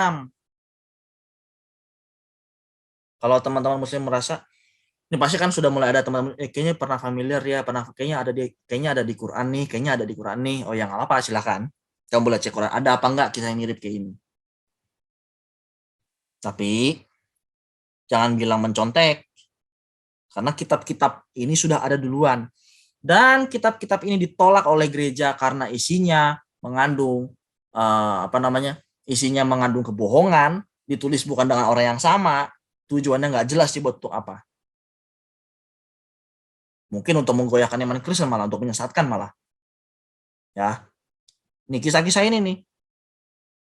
Kalau teman-teman muslim merasa, ini pasti kan sudah mulai ada teman-teman, kayaknya pernah familiar ya, kayaknya ada di Quran nih. Oh yang apa, silakan. Kamu boleh cek Quran, ada apa enggak kisah yang mirip kayak ini. Tapi, jangan bilang mencontek. Karena kitab-kitab ini sudah ada duluan. Dan kitab-kitab ini ditolak oleh gereja karena isinya mengandung isinya mengandung kebohongan, ditulis bukan dengan orang yang sama, tujuannya nggak jelas sih buat untuk apa. Mungkin untuk menggoyahkan iman Kristen, malah untuk menyesatkan malah. Ya, ini kisah-kisah ini nih.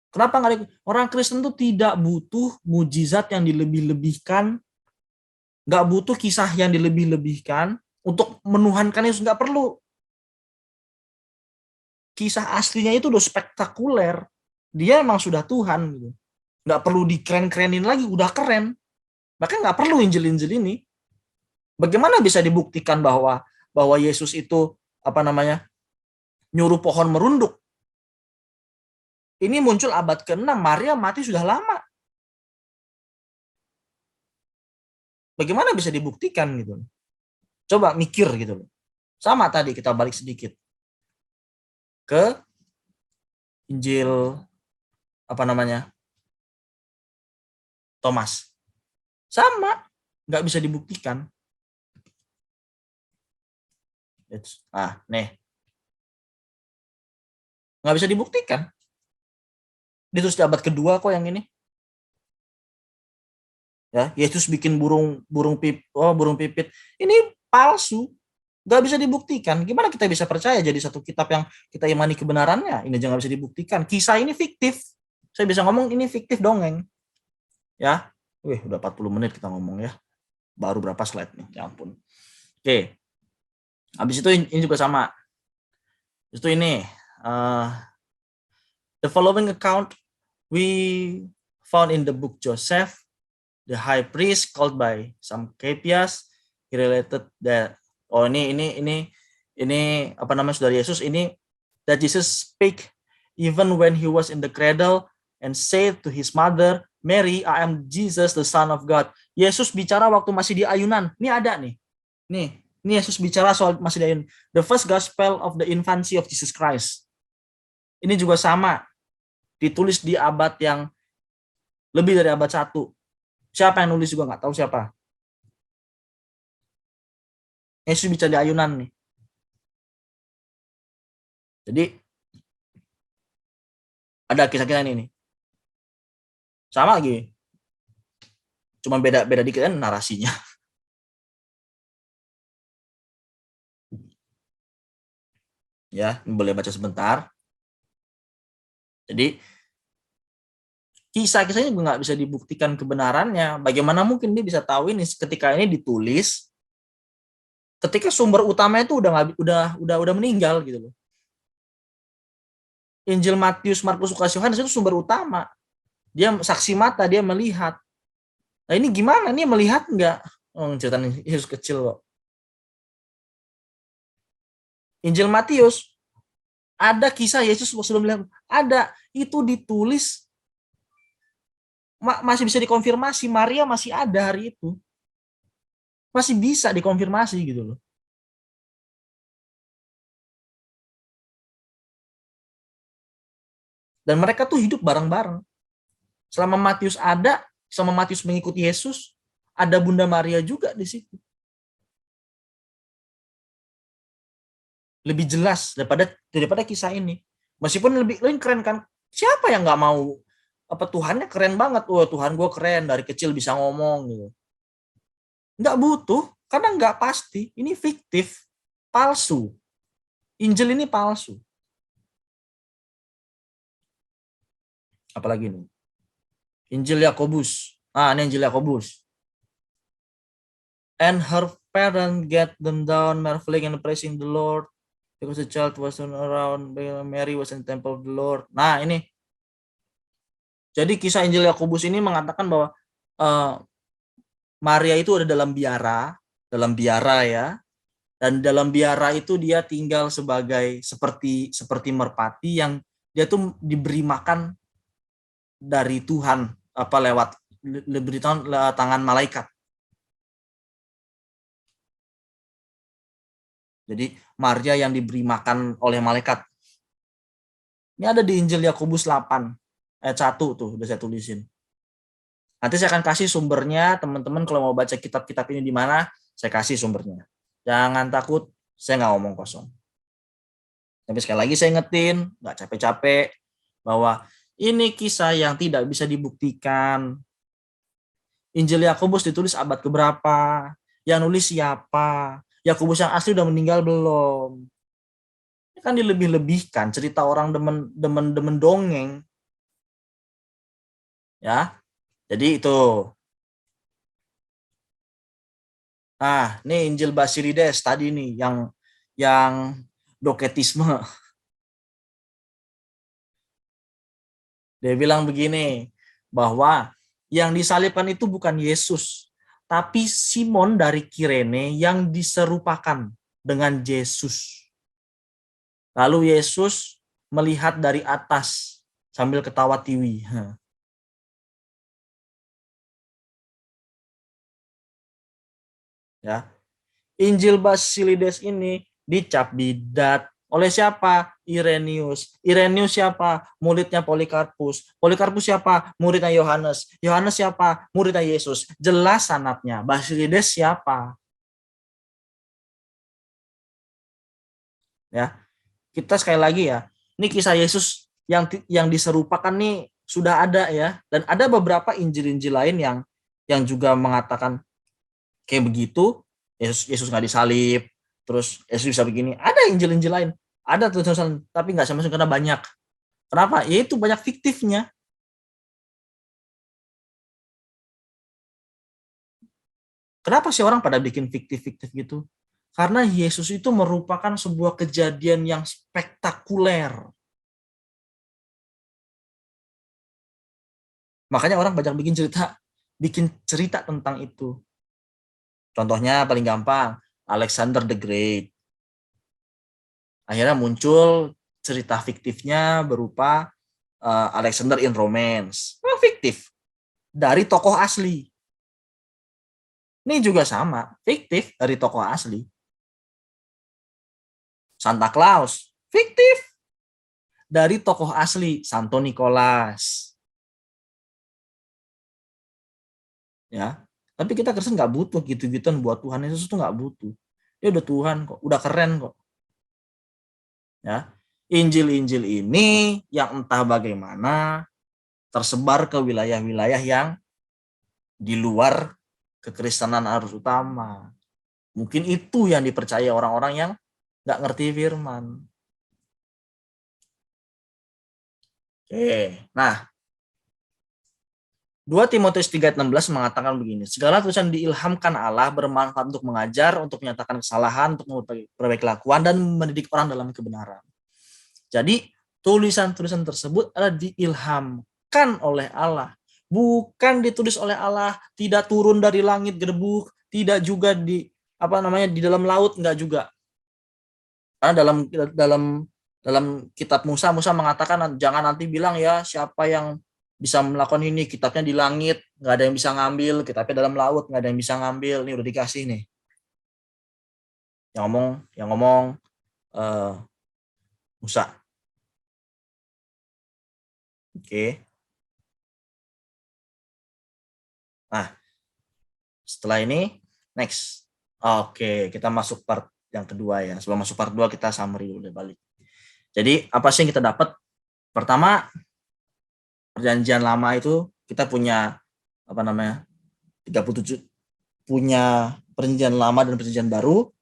Kenapa orang Kristen tuh tidak butuh mujizat yang dilebih-lebihkan, nggak butuh kisah yang dilebih-lebihkan untuk menuhankan Yesus, nggak perlu. Kisah aslinya itu udah spektakuler. Dia emang sudah Tuhan gitu. Nggak perlu dikeren-kerenin lagi, udah keren. Bahkan nggak perlu Injil-Injil ini. Bagaimana bisa dibuktikan bahwa Yesus itu nyuruh pohon merunduk? Ini muncul abad ke-6, Maria mati sudah lama. bagaimana bisa dibuktikan gitu. Coba mikir gitu loh. Sama tadi kita balik sedikit ke Injil apa namanya? Thomas. Sama, nggak bisa dibuktikan. Nih. Nggak bisa dibuktikan. Ditulis di abad kedua kok yang ini. Ya, Yesus bikin burung pipit. Ini palsu. Nggak bisa dibuktikan. Gimana kita bisa percaya jadi satu kitab yang kita imani kebenarannya? Ini jangan bisa dibuktikan. Kisah ini fiktif. Saya bisa ngomong ini fiktif dongeng. Ya, udah 40 menit kita ngomong ya. Baru berapa slide nih, ya ampun. Oke. Habis itu ini juga sama. Itu ini. The following account we found in the book Joseph, the high priest called by some Capias. He related that ini apa namanya saudara Yesus ini, that Jesus speak even when he was in the cradle and said to his mother Mary, I am Jesus the Son of God. Yesus bicara waktu masih di ayunan. Ini ada nih. Ini Yesus bicara soal masih di ayunan. The first gospel of the infancy of Jesus Christ. Ini juga sama. Ditulis di abad yang lebih dari abad 1. Siapa yang nulis juga nggak tahu siapa. Yesus bicara di ayunan nih. Jadi ada kisah-kisah ini nih. Sama lagi. Cuma beda dikit kan narasinya. Ya, boleh baca sebentar. Jadi kisah-kisahnya juga nggak bisa dibuktikan kebenarannya. Bagaimana mungkin dia bisa tahu ini ketika ini ditulis ketika sumber utamanya itu udah meninggal gitu loh. Injil Matius, Markus, Lukas, Yohanes itu sumber utama. Dia saksi mata, dia melihat. Nah ini gimana? Ini melihat nggak? Oh, cerita Yesus kecil kok. Injil Matius ada kisah Yesus sebelum melihat, ada itu ditulis masih bisa dikonfirmasi, Maria masih ada hari itu, masih bisa dikonfirmasi gitu loh. Dan mereka tuh hidup bareng-bareng. Selama Matius ada, selama Matius mengikuti Yesus, ada Bunda Maria juga di situ. Lebih jelas daripada kisah ini. Meskipun lebih keren kan? Siapa yang nggak mau? Apa Tuhannya keren banget? Oh Tuhan gue keren, dari kecil bisa ngomong gitu. Nggak butuh, karena nggak pasti. Ini fiktif, palsu. Injil ini palsu. Apalagi nih? Injil Yakobus. Ini Injil Yakobus. And her parents get them down, marveling and praising the Lord, because the child was around, Mary was in the temple of the Lord. Nah ini. Jadi kisah Injil Yakobus ini mengatakan bahwa Maria itu ada dalam biara ya. Dan dalam biara itu dia tinggal sebagai seperti merpati yang dia tuh diberi makan dari Tuhan lewat tangan malaikat. Jadi Maria yang diberi makan oleh malaikat. Ini ada di Injil Yakobus 8 ayat 1 tuh udah saya tulisin. Nanti saya akan kasih sumbernya, teman-teman kalau mau baca kitab-kitab ini di mana, saya kasih sumbernya. Jangan takut, saya nggak ngomong kosong. Tapi sekali lagi saya ingetin, nggak capek-capek, bahwa ini kisah yang tidak bisa dibuktikan. Injil Yakobus ditulis abad keberapa? Yang nulis siapa? Yakobus yang asli udah meninggal belum? Ini kan dilebih-lebihkan, cerita orang demen dongeng. Ya, jadi itu. Ini Injil Basilides tadi nih yang doketisme. Dia bilang begini, bahwa yang disalibkan itu bukan Yesus, tapi Simon dari Kirene yang diserupakan dengan Yesus. Lalu Yesus melihat dari atas sambil ketawa tiwi. Ya. Injil Basilides ini dicap bidat oleh siapa? Irenaeus. Irenaeus siapa? Muridnya Polikarpus. Polikarpus siapa? Muridnya Yohanes. Yohanes siapa? Muridnya Yesus. Jelas sanadnya. Basilides siapa? Ya, kita sekali lagi ya. Ini kisah Yesus yang diserupakan nih sudah ada ya, dan ada beberapa Injil-Injil lain yang juga mengatakan kayak begitu. Yesus nggak disalib, terus Yesus bisa begini. Ada Injil-Injil lain, ada tulisan, tapi nggak sama karena banyak. Kenapa? Ya itu banyak fiktifnya. Kenapa sih orang pada bikin fiktif-fiktif gitu? Karena Yesus itu merupakan sebuah kejadian yang spektakuler. Makanya orang banyak bikin cerita tentang itu. Contohnya paling gampang, Alexander the Great. Akhirnya muncul cerita fiktifnya berupa Alexander in Romance. Fiktif. Dari tokoh asli. Ini juga sama, fiktif dari tokoh asli. Santa Claus, fiktif. Dari tokoh asli, Santo Nicholas. Ya, tapi kita Kristen nggak butuh gitu-gituan buat Tuhan Yesus tuh nggak butuh. Dia udah Tuhan kok, udah keren kok. Ya, Injil-Injil ini yang entah bagaimana tersebar ke wilayah-wilayah yang di luar kekristenan arus utama. Mungkin itu yang dipercaya orang-orang yang nggak ngerti firman. Oke, nah 2 Timotius 3:16 mengatakan begini, segala tulisan diilhamkan Allah bermanfaat untuk mengajar, untuk menyatakan kesalahan, untuk memperbaiki kelakuan, dan mendidik orang dalam kebenaran. Jadi tulisan-tulisan tersebut adalah diilhamkan oleh Allah. Bukan ditulis oleh Allah, tidak turun dari langit gerbuk, tidak juga di dalam laut, enggak juga. Karena dalam dalam kitab Musa mengatakan jangan nanti bilang ya siapa yang bisa melakukan ini, kitabnya di langit, nggak ada yang bisa ngambil, kitabnya dalam laut, nggak ada yang bisa ngambil. Ini udah dikasih nih. Yang ngomong Musa. Oke. Nah, setelah ini next. Oke, kita masuk part yang kedua ya. Sebelum masuk part 2 kita summary dulu balik. Jadi, apa sih yang kita dapat? Pertama, perjanjian lama itu kita punya 37 punya perjanjian lama dan perjanjian baru.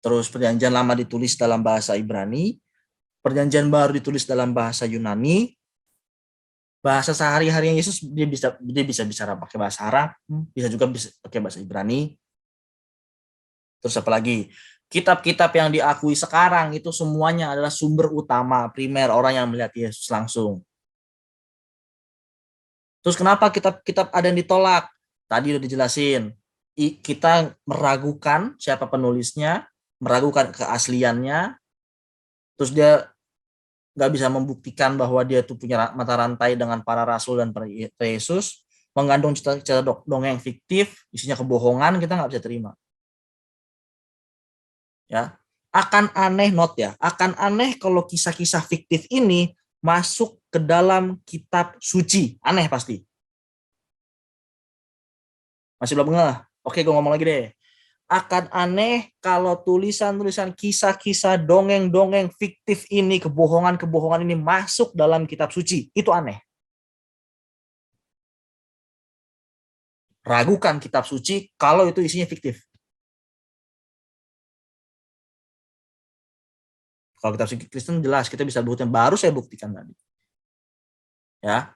Terus perjanjian lama ditulis dalam bahasa Ibrani, perjanjian baru ditulis dalam bahasa Yunani. Bahasa sehari-hari Yesus dia bisa bicara pakai bahasa Arab, bisa juga bisa pakai bahasa Ibrani. Terus apa lagi? Kitab-kitab yang diakui sekarang itu semuanya adalah sumber utama primer orang yang melihat Yesus langsung. Terus kenapa kitab-kitab ada yang ditolak? Tadi udah dijelasin. Kita meragukan siapa penulisnya, meragukan keasliannya, terus dia nggak bisa membuktikan bahwa dia itu punya mata rantai dengan para rasul dan para Yesus, mengandung cerita dongeng fiktif, isinya kebohongan, kita nggak bisa terima. Ya, akan aneh kalau kisah-kisah fiktif ini masuk ke dalam kitab suci, aneh pasti. Masih belum ngeh? Oke, gue ngomong lagi deh. Akan aneh kalau tulisan-tulisan kisah-kisah dongeng-dongeng fiktif ini, kebohongan-kebohongan ini masuk dalam kitab suci. Itu aneh. Ragukan kitab suci kalau itu isinya fiktif. Kalau kitab suci Kristen jelas kita bisa buktikan, baru saya buktikan tadi. Ya.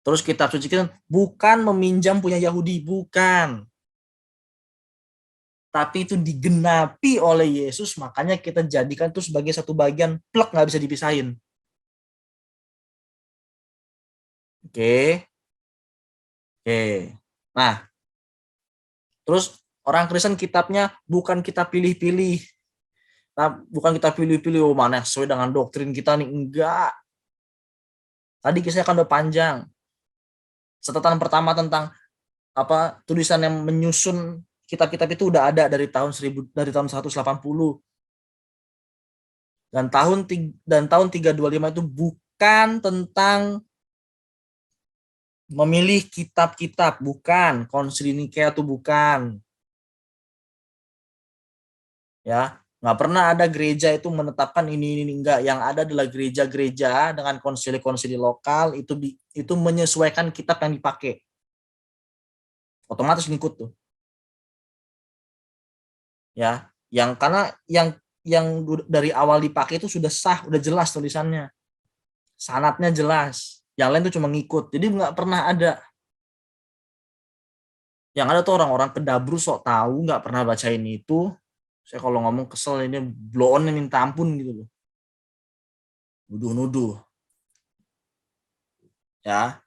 Terus kitab suci Kristen bukan meminjam punya Yahudi, bukan. Tapi itu digenapi oleh Yesus, makanya kita jadikan itu sebagai satu bagian plek, nggak bisa dipisahin. Oke. Nah, terus orang Kristen kitabnya bukan kita pilih-pilih. Bukan kita pilih-pilih, oh mana sesuai dengan doktrin kita nih, enggak. Tadi kisahnya kan udah panjang. Catatan pertama tentang tulisan yang menyusun kitab-kitab itu udah ada dari tahun 180. Dan tahun 325 itu bukan tentang memilih kitab-kitab, bukan. Konsili Nikea itu bukan. Ya, nggak pernah ada gereja itu menetapkan ini enggak. Yang ada adalah gereja-gereja dengan konsili-konsili lokal itu menyesuaikan kitab yang dipakai. Otomatis ngikut tuh. Ya, karena yang dari awal dipakai itu sudah sah, udah jelas tulisannya. Sanadnya jelas. Yang lain tuh cuma ngikut. Jadi nggak pernah ada. Yang ada tuh orang-orang kedabru sok tahu, nggak pernah baca ini itu. Saya kalau ngomong kesel, ini blow on minta ampun gitu loh. Nuduh-nuduh. Ya.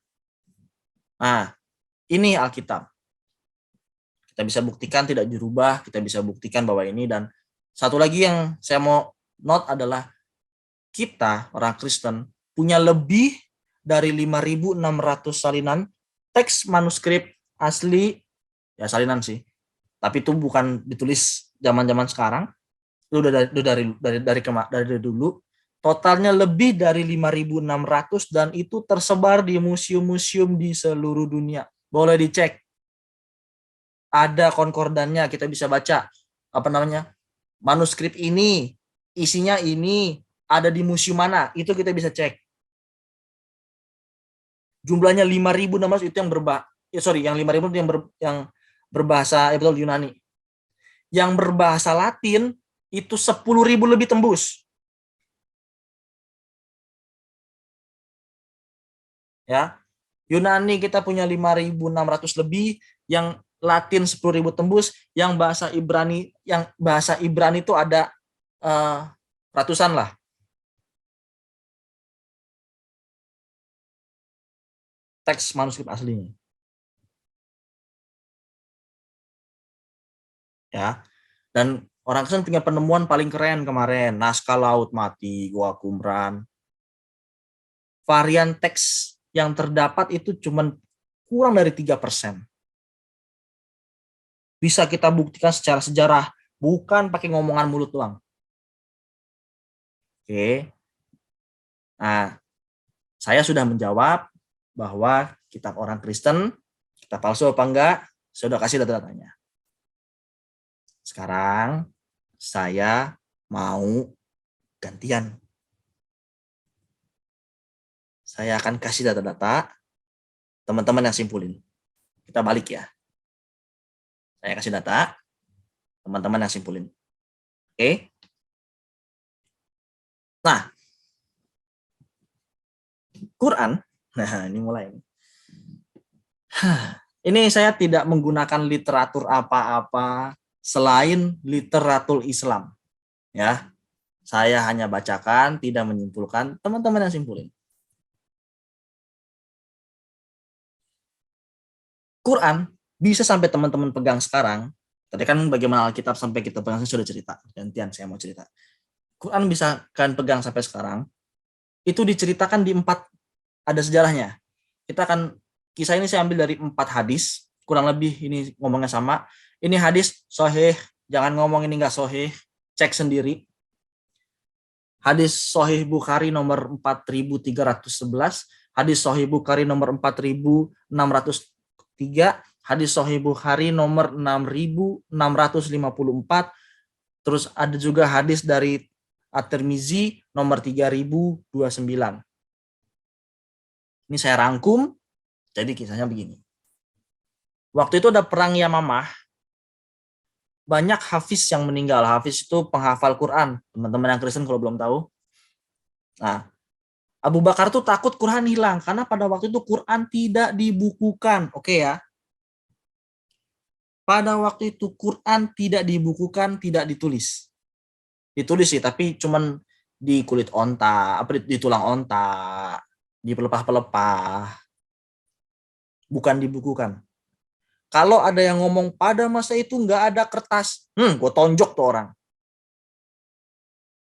Nah, ini Alkitab. Kita bisa buktikan tidak dirubah, kita bisa buktikan bahwa ini. Dan satu lagi yang saya mau note adalah kita, orang Kristen, punya lebih dari 5.600 salinan teks manuskrip asli, ya salinan sih, tapi itu bukan ditulis zaman-zaman sekarang, itu udah dari dulu. Totalnya lebih dari 5.600 dan itu tersebar di museum-museum di seluruh dunia. Boleh dicek. Ada konkordannya, kita bisa baca manuskrip ini, isinya ini, ada di museum mana, itu kita bisa cek. Jumlahnya 5.600 itu yang yang 5.000 yang berbahasa Yunani. Yang berbahasa Latin itu 10.000 lebih tembus. Ya. Yunani kita punya 5.600 lebih, yang Latin 10.000 tembus, yang bahasa Ibrani itu ada ratusan lah. Teks manuskrip aslinya. Ya. Dan orang Kristen punya penemuan paling keren kemarin, naskah Laut Mati, Gua Qumran. Varian teks yang terdapat itu cuma kurang dari 3%. Bisa kita buktikan secara sejarah, bukan pakai ngomongan mulut doang. Oke. Nah, saya sudah menjawab bahwa kitab orang Kristen, kitab palsu apa enggak, saya udah kasih data-datanya. Sekarang saya mau gantian. Saya akan kasih data-data, teman-teman yang simpulin. Kita balik ya. Saya kasih data, teman-teman yang simpulin. Oke? Nah, Quran, nah ini mulai. Ini saya tidak menggunakan literatur apa-apa selain literatur Islam. Ya, saya hanya bacakan, tidak menyimpulkan, teman-teman yang simpulin. Quran bisa sampai teman-teman pegang sekarang. Tadi kan bagaimana Alkitab sampai kita pegang, saya sudah cerita. Gantian saya mau cerita. Quran bisa kalian pegang sampai sekarang. Itu diceritakan di 4, ada sejarahnya. Kita akan, kisah ini saya ambil dari 4 hadis, kurang lebih ini ngomongnya sama. Ini hadis sahih, jangan ngomong ini enggak sahih, cek sendiri. Hadis sahih Bukhari nomor 4.311, hadis sahih Bukhari nomor 4.603, hadis sahih Bukhari nomor 6.654, terus ada juga hadis dari At-Tirmizi nomor 3.029. Ini saya rangkum, jadi kisahnya begini. Waktu itu ada perang Yamamah, banyak hafiz yang meninggal. Hafiz itu penghafal Quran, teman-teman yang Kristen kalau belum tahu. Nah, Abu Bakar tuh takut Quran hilang, karena pada waktu itu Quran tidak dibukukan. Oke ya. Pada waktu itu Quran tidak dibukukan, tidak ditulis. Ditulis sih, tapi cuman di kulit onta, di tulang onta, di pelepah-pelepah. Bukan dibukukan. Kalau ada yang ngomong pada masa itu nggak ada kertas, gue tonjok tuh orang.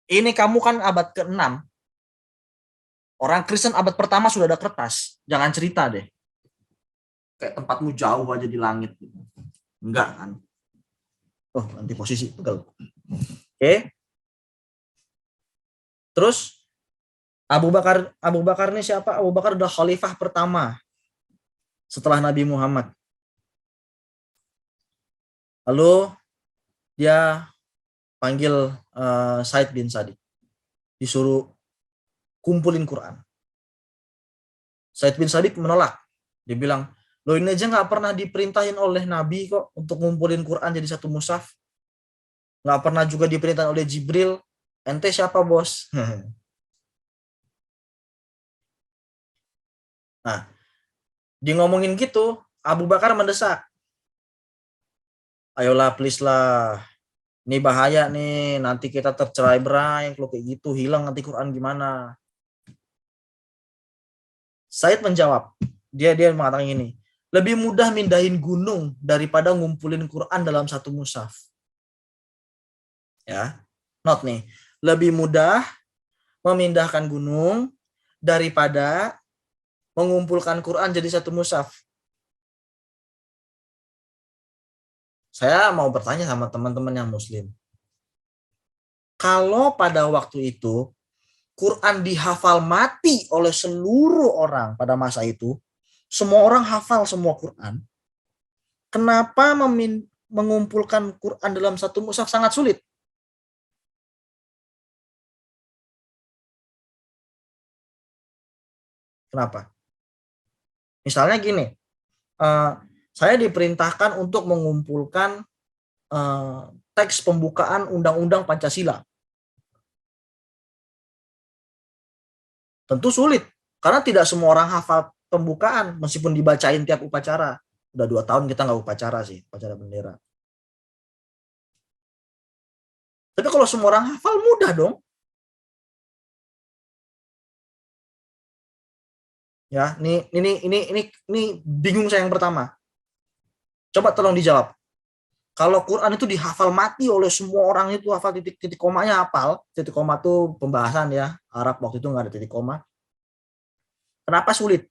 Ini kamu kan abad ke-6. Orang Kristen abad pertama sudah ada kertas. Jangan cerita deh. Kayak tempatmu jauh aja di langit. Enggak kan. Oh, ganti posisi, pegel. Oke. Terus Abu Bakar ini siapa? Abu Bakar adalah khalifah pertama setelah Nabi Muhammad. Lalu dia panggil Said bin Sadiq, disuruh kumpulin Quran. Said bin Sadiq menolak. Dia bilang, lo ini aja nggak pernah diperintahin oleh Nabi kok untuk ngumpulin Quran jadi satu mushaf. Nggak pernah juga diperintahkan oleh Jibril. Ente siapa, bos? Nah, dia ngomongin gitu, Abu Bakar mendesak. Ayolah, please lah. Ini bahaya nih, nanti kita tercerai-berai. Kalau kayak gitu, hilang nanti Quran gimana? Said menjawab. Dia mengatakan gini, lebih mudah mindahin gunung daripada ngumpulin Quran dalam satu mushaf. Ya, not nih. Lebih mudah memindahkan gunung daripada mengumpulkan Quran jadi satu mushaf. Saya mau bertanya sama teman-teman yang muslim. Kalau pada waktu itu Quran dihafal mati oleh seluruh orang pada masa itu, semua orang hafal semua Quran, kenapa mengumpulkan Quran dalam satu mushaf sangat sulit? Kenapa? Misalnya gini, saya diperintahkan untuk mengumpulkan teks pembukaan Undang-Undang Pancasila. Tentu sulit, karena tidak semua orang hafal pembukaan, meskipun dibacain tiap upacara. Udah 2 tahun kita nggak upacara sih, upacara bendera. Tapi kalau semua orang hafal, mudah dong. Ya, ini bingung saya yang pertama. Coba tolong dijawab. Kalau Quran itu dihafal mati oleh semua orang, itu hafal titik-titik komanya hafal. Titik koma itu pembahasan ya. Arab waktu itu nggak ada titik koma. Kenapa sulit?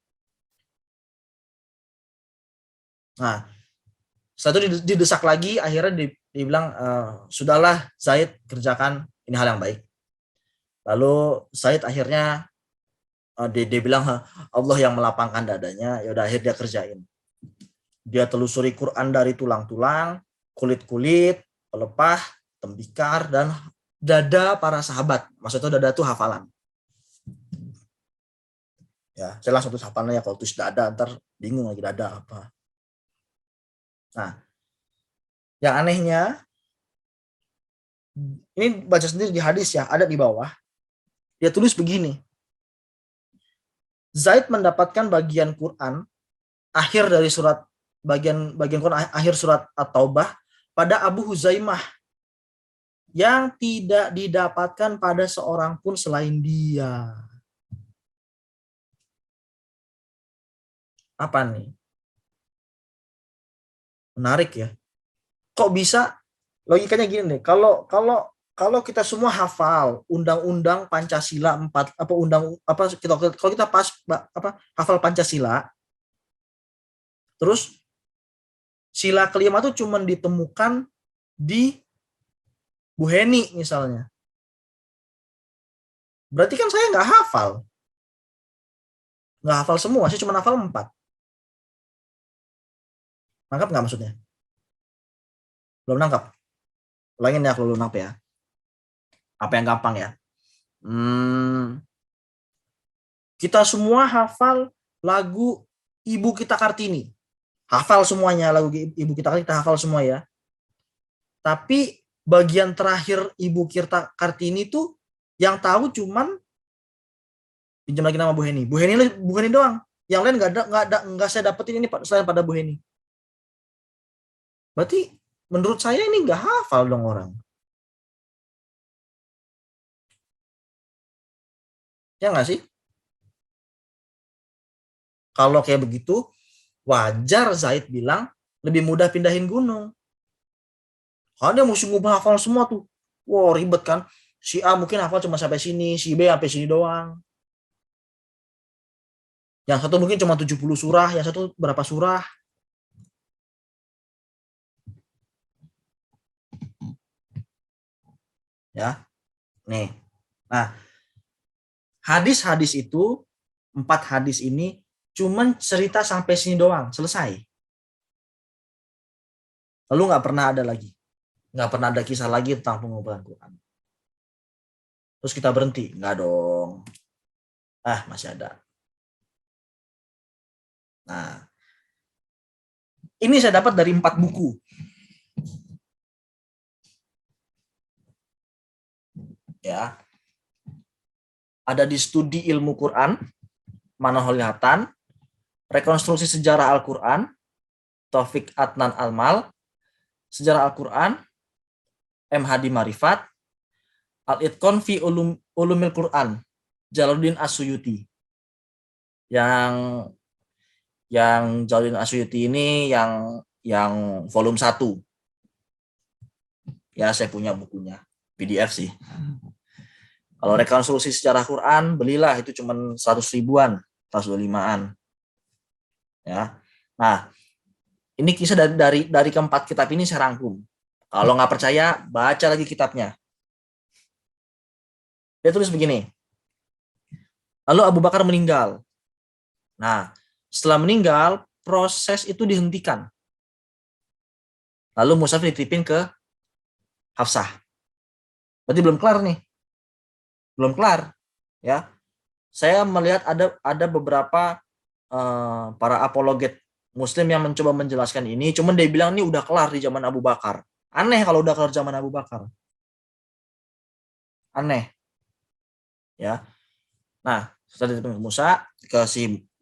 Nah, setelah itu didesak lagi, akhirnya dibilang, sudahlah Zaid, kerjakan, ini hal yang baik. Lalu Zaid akhirnya dia bilang, Allah yang melapangkan dadanya, ya udah akhirnya dia kerjain. Dia telusuri Quran dari tulang-tulang, kulit-kulit, pelepah, tembikar, dan dada para sahabat. Maksudnya dada itu hafalan. Ya, saya langsung tulis hafalannya ya, kalau tulis dada ntar bingung lagi dada apa. Nah, yang anehnya, ini baca sendiri di hadis ya, ada di bawah. Dia tulis begini, Zaid mendapatkan bagian Quran akhir dari surat bagian Quran akhir surat At-Taubah pada Abu Huzaimah yang tidak didapatkan pada seorang pun selain dia. Apa nih? Menarik ya. Kok bisa? Logikanya gini nih. Kalau kita semua hafal Undang-Undang Pancasila 4 apa kalau kita pas hafal Pancasila, terus sila kelima itu cuma ditemukan di Bu Heni misalnya. Berarti kan saya nggak hafal. Nggak hafal semua, saya cuma hafal 4. Nangkap nggak maksudnya? Belum nangkap? Ulangin ya kalau belum nangkap ya. Apa yang gampang ya? Kita semua hafal lagu Ibu Kita Kartini. Hafal semuanya lagu Ibu Kita Kartini, kita hafal semua ya. Tapi bagian terakhir Ibu Kita Kartini tuh yang tahu cuman, pinjam lagi nama Bu Heni. Bu Heni doang. Yang lain nggak saya dapetin ini selain pada Bu Heni. Berarti menurut saya ini nggak hafal dong orang. Ya nggak sih? Kalau kayak begitu, wajar Zaid bilang lebih mudah pindahin gunung. Karena dia mesti ngubah hafal semua tuh. Wow, ribet kan. Si A mungkin hafal cuma sampai sini, si B sampai sini doang. Yang satu mungkin cuma 70 surah, yang satu berapa surah. Ya, nih. Nah, hadis-hadis itu, 4 hadis ini cuman cerita sampai sini doang, selesai. Lalu nggak pernah ada lagi. Nggak pernah ada kisah lagi tentang pengumpulan Quran. Terus kita berhenti. Nggak dong. Masih ada. Nah, ini saya dapat dari 4 buku. Ya. Ada di Studi Ilmu Quran, Manahoul Hatan, Rekonstruksi Sejarah Al-Quran, Taufik Adnan Almal, Sejarah Al-Quran, M. Hadi Marifat, Al-Itqan fi Ulumil Quran, Jalaluddin As-Suyuti. Yang Jalaluddin As-Suyuti ini yang volume 1. Ya, saya punya bukunya, PDF sih. Kalau rekonstruksi sejarah Quran, belilah, itu cuma 100 ribuan, 125-an. Ya. Nah, ini kisah dari keempat kitab ini saya rangkum. Kalau nggak percaya, baca lagi kitabnya. Dia tulis begini. Lalu Abu Bakar meninggal. Nah, setelah meninggal, proses itu dihentikan. Lalu mushaf dititipin ke Hafsah. Berarti belum kelar nih. Belum kelar. Ya. Saya melihat ada beberapa para apologet Muslim yang mencoba menjelaskan ini, cuman dia bilang ini udah kelar di zaman Abu Bakar. Aneh kalau udah kelar zaman Abu Bakar. Aneh. Ya. Nah, setelah dititipin ke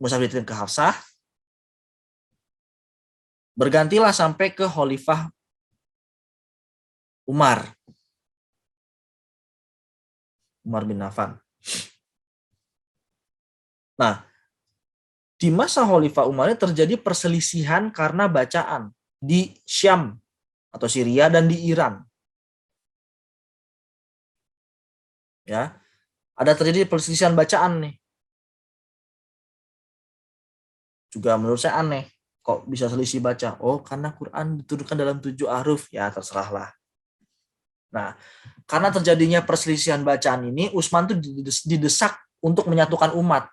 Musa dititipin ke Hafsah, bergantilah sampai ke Khalifah Umar bin Affan. Nah, di masa Khalifah Umar ini terjadi perselisihan karena bacaan di Syam atau Syria dan di Iran. Ya, ada terjadi perselisihan bacaan nih. Juga menurut saya aneh, kok bisa selisih baca? Oh, karena Quran diturunkan dalam 7 huruf, ya terserahlah. Nah, karena terjadinya perselisihan bacaan ini, Utsman tuh didesak untuk menyatukan umat.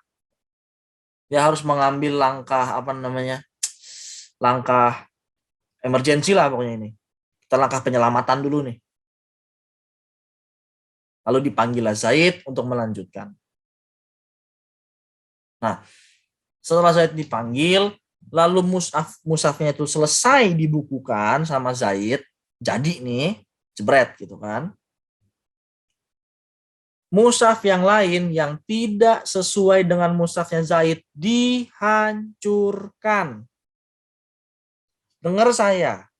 Ya harus mengambil langkah emergensi lah pokoknya ini. Kita langkah penyelamatan dulu nih. Lalu dipanggillah Zaid untuk melanjutkan. Nah, setelah Zaid dipanggil, lalu mushafnya itu selesai dibukukan sama Zaid, jadi nih, jebret gitu kan. Mushaf yang lain yang tidak sesuai dengan mushafnya Zaid dihancurkan. Dengar saya.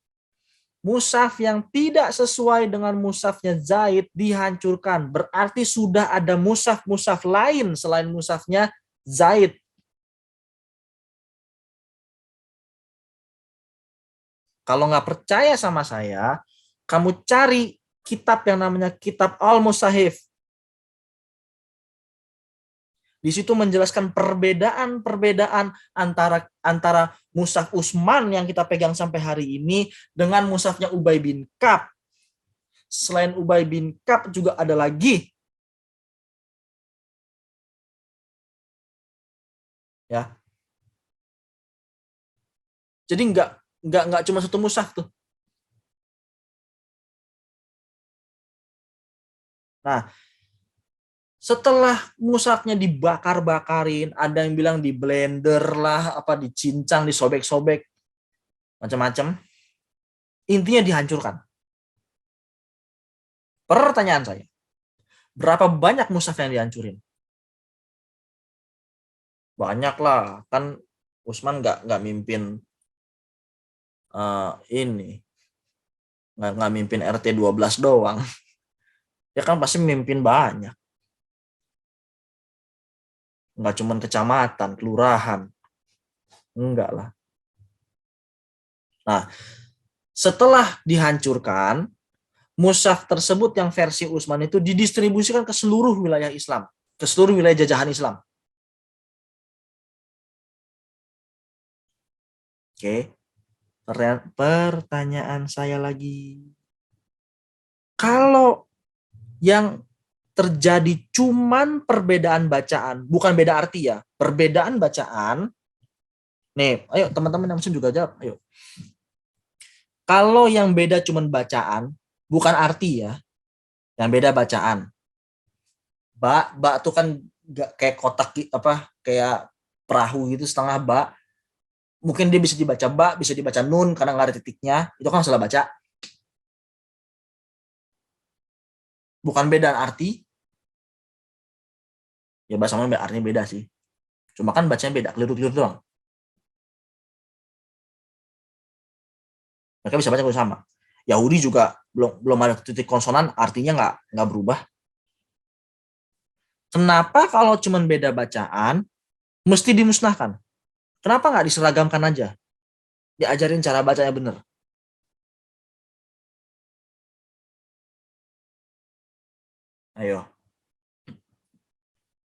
Mushaf yang tidak sesuai dengan mushafnya Zaid dihancurkan. Berarti sudah ada mushaf-mushaf lain selain mushafnya Zaid. Kalau nggak percaya sama saya, kamu cari kitab yang namanya Kitab Al-Musahif. Di situ menjelaskan perbedaan antara mushaf Utsman yang kita pegang sampai hari ini dengan mushafnya Ubay bin Ka'ab. Selain Ubay bin Ka'ab juga ada lagi. Ya. Jadi nggak cuma satu mushaf tuh. Nah, setelah mushafnya dibakar-bakarin, ada yang bilang di blender lah, apa dicincang, disobek-sobek, macam-macam. Intinya dihancurkan. Pertanyaan saya, berapa banyak mushaf yang dihancurin? Banyak lah, kan Utsman nggak mimpin ini, nggak mimpin RT 12 doang. Dia kan pasti mimpin banyak. Nggak cuma kecamatan, kelurahan. Enggak lah. Nah, setelah dihancurkan, mushaf tersebut yang versi Utsman itu didistribusikan ke seluruh wilayah Islam, ke seluruh wilayah jajahan Islam. Oke. Pertanyaan saya lagi. Kalau yang terjadi cuman perbedaan bacaan, bukan beda arti ya, perbedaan bacaan. Nih, ayo teman-teman yang muslim juga jawab, ayo. Kalau yang beda cuman bacaan, bukan arti ya, yang beda bacaan. Bak tuh kan gak kayak kotak apa, kayak perahu gitu setengah bak. Mungkin dia bisa dibaca bak, bisa dibaca nun karena nggak ada titiknya. Itu kan salah baca. Bukan beda arti. Ya bahasa mana artinya beda sih. Cuma kan bacanya beda, keliru-keliru doang. Mereka bisa baca sama. Yahudi juga belum ada titik konsonan, artinya nggak berubah. Kenapa kalau cuma beda bacaan mesti dimusnahkan? Kenapa nggak diseragamkan aja? Diajarin cara bacanya bener. Ayo.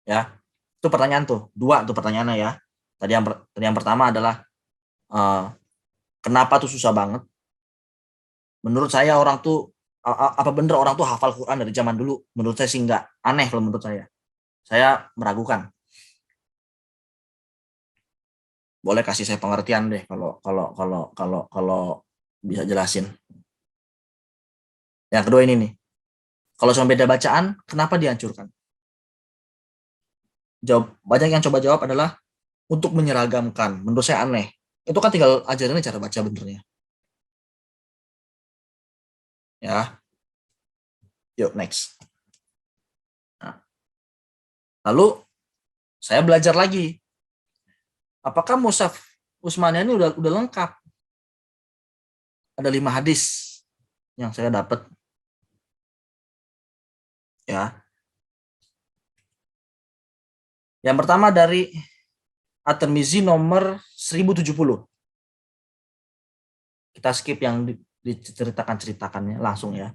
Ya. Itu pertanyaan tuh. Dua tuh pertanyaannya ya. Tadi yang pertama adalah kenapa tuh susah banget? Menurut saya orang tuh apa bener orang tuh hafal Quran dari zaman dulu? Menurut saya sih enggak. Aneh kalau menurut saya. Saya meragukan. Boleh kasih saya pengertian deh kalau bisa jelasin. Yang kedua ini nih. Kalau cuma beda bacaan, kenapa dihancurkan? Banyak yang coba jawab adalah untuk menyeragamkan. Menurut saya aneh. Itu kan tinggal ajarannya cara baca benernya. Ya, yuk next. Nah, lalu saya belajar lagi. Apakah Mushaf Utsmaniyah ini udah lengkap? Ada 5 hadis yang saya dapat. Ya. Yang pertama dari At-Tirmizi nomor 1070. Kita skip yang diceritakannya langsung ya.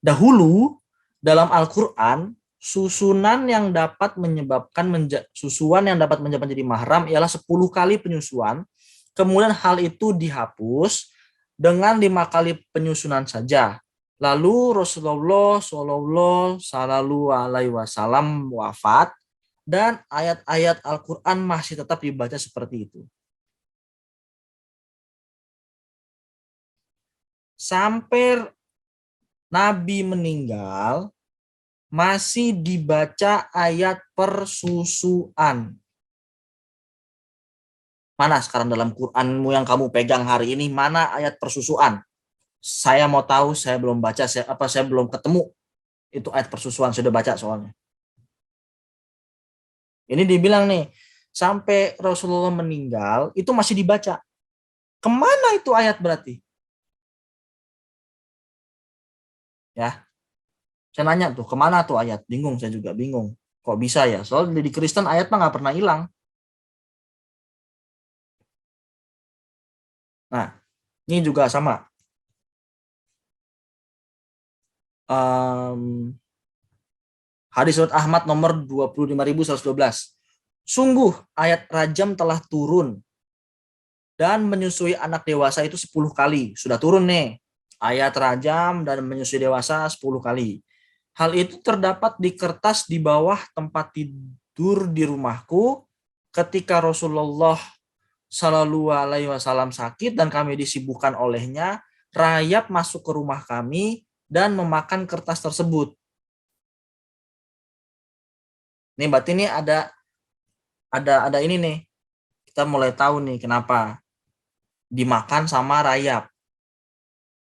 Dahulu dalam Al-Qur'an susunan yang dapat menyebabkan menjadi mahram ialah 10 kali penyusuan. Kemudian hal itu dihapus dengan 5 kali penyusunan saja. Lalu Rasulullah Shallallahu Alaihi Wasallam wafat dan ayat-ayat Al-Quran masih tetap dibaca seperti itu. Sampai Nabi meninggal, masih dibaca ayat persusuan. Mana sekarang dalam Quranmu yang kamu pegang hari ini, mana ayat persusuan? Saya mau tahu, saya belum baca, saya belum ketemu itu ayat persusuan, sudah baca soalnya. Ini dibilang nih, sampai Rasulullah meninggal, itu masih dibaca. Kemana itu ayat berarti? Ya, saya nanya tuh, kemana tuh ayat? Bingung, saya juga bingung. Kok bisa ya? Soalnya di Kristen ayat mah nggak pernah hilang. Nah, ini juga sama. Hadis surat Ahmad nomor 25.112. Sungguh ayat rajam telah turun dan menyusui anak dewasa itu 10 kali. Sudah turun nih. Ayat rajam dan menyusui dewasa 10 kali. Hal itu terdapat di kertas di bawah tempat tidur di rumahku ketika Rasulullah Shallallahu Alaihi Wasallam sakit dan kami disibukkan olehnya. Rayap masuk ke rumah kami dan memakan kertas tersebut. Nih berarti ini ada ini nih. Kita mulai tahu nih kenapa dimakan sama rayap.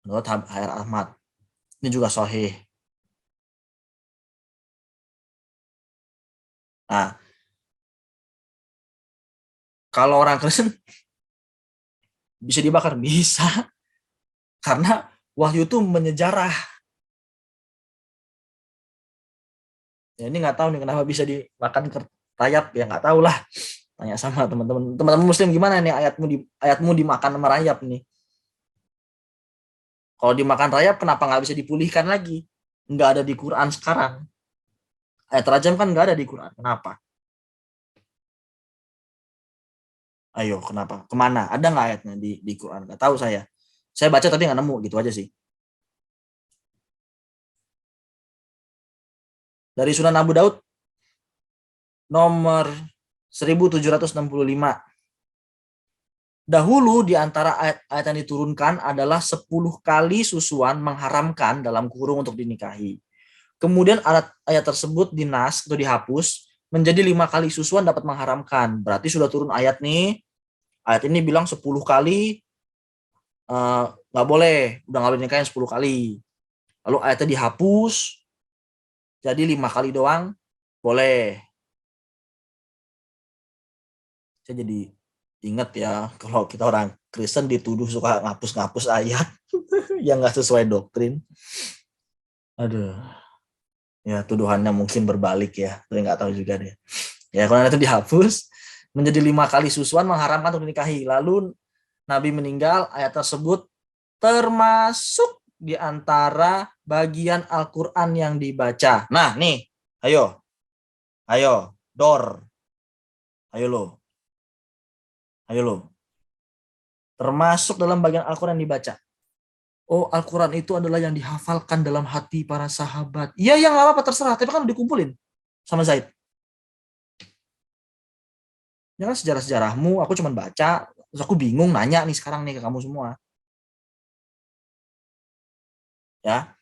Menurut Hair Ahmad. Ini juga sahih. Nah, kalau orang Kristen bisa dibakar, bisa. Karena wahyu itu menyejarah. Ya, ini nggak tahu nih kenapa bisa dimakan rayap, ya nggak tahu lah. Tanya sama teman-teman Muslim gimana nih ayatmu dimakan sama rayap nih. Kalau dimakan rayap kenapa nggak bisa dipulihkan lagi? Nggak ada di Quran sekarang. Ayat rajam kan nggak ada di Quran. Kenapa? Ayo, kenapa? Kemana? Ada nggak ayatnya di Quran? Nggak tahu saya. Saya baca tapi nggak nemu, gitu aja sih. Dari Sunan Abu Daud nomor 1765. Dahulu di antara ayat-ayat yang diturunkan adalah 10 kali susuan mengharamkan dalam kurung untuk dinikahi. Kemudian ayat tersebut dinas atau dihapus menjadi 5 kali susuan dapat mengharamkan. Berarti sudah turun ayat nih. Ayat ini bilang 10 kali nggak boleh, udah nggak boleh nikahin 10 kali. Lalu ayatnya dihapus jadi 5 kali doang boleh. Saya jadi ingat ya, kalau kita orang Kristen dituduh suka ngapus-ngapus ayat yang nggak sesuai doktrin. Aduh, ya tuduhannya mungkin berbalik ya, tapi nggak tahu juga deh. Ya kalau itu dihapus menjadi 5 kali susuan mengharamkan untuk dinikahi. Lalu Nabi meninggal, ayat tersebut termasuk di antara bagian Al-Quran yang dibaca. Nah nih, ayo, Dor, ayo lo, termasuk dalam bagian Al-Quran yang dibaca. Oh, Al-Quran itu adalah yang dihafalkan dalam hati para sahabat. Iya, yang nggak apa-apa, terserah. Tapi kan dikumpulin sama Zaid. Ya kan sejarah-sejarahmu, aku cuma baca, terus aku bingung nanya nih sekarang nih ke kamu semua. Ya,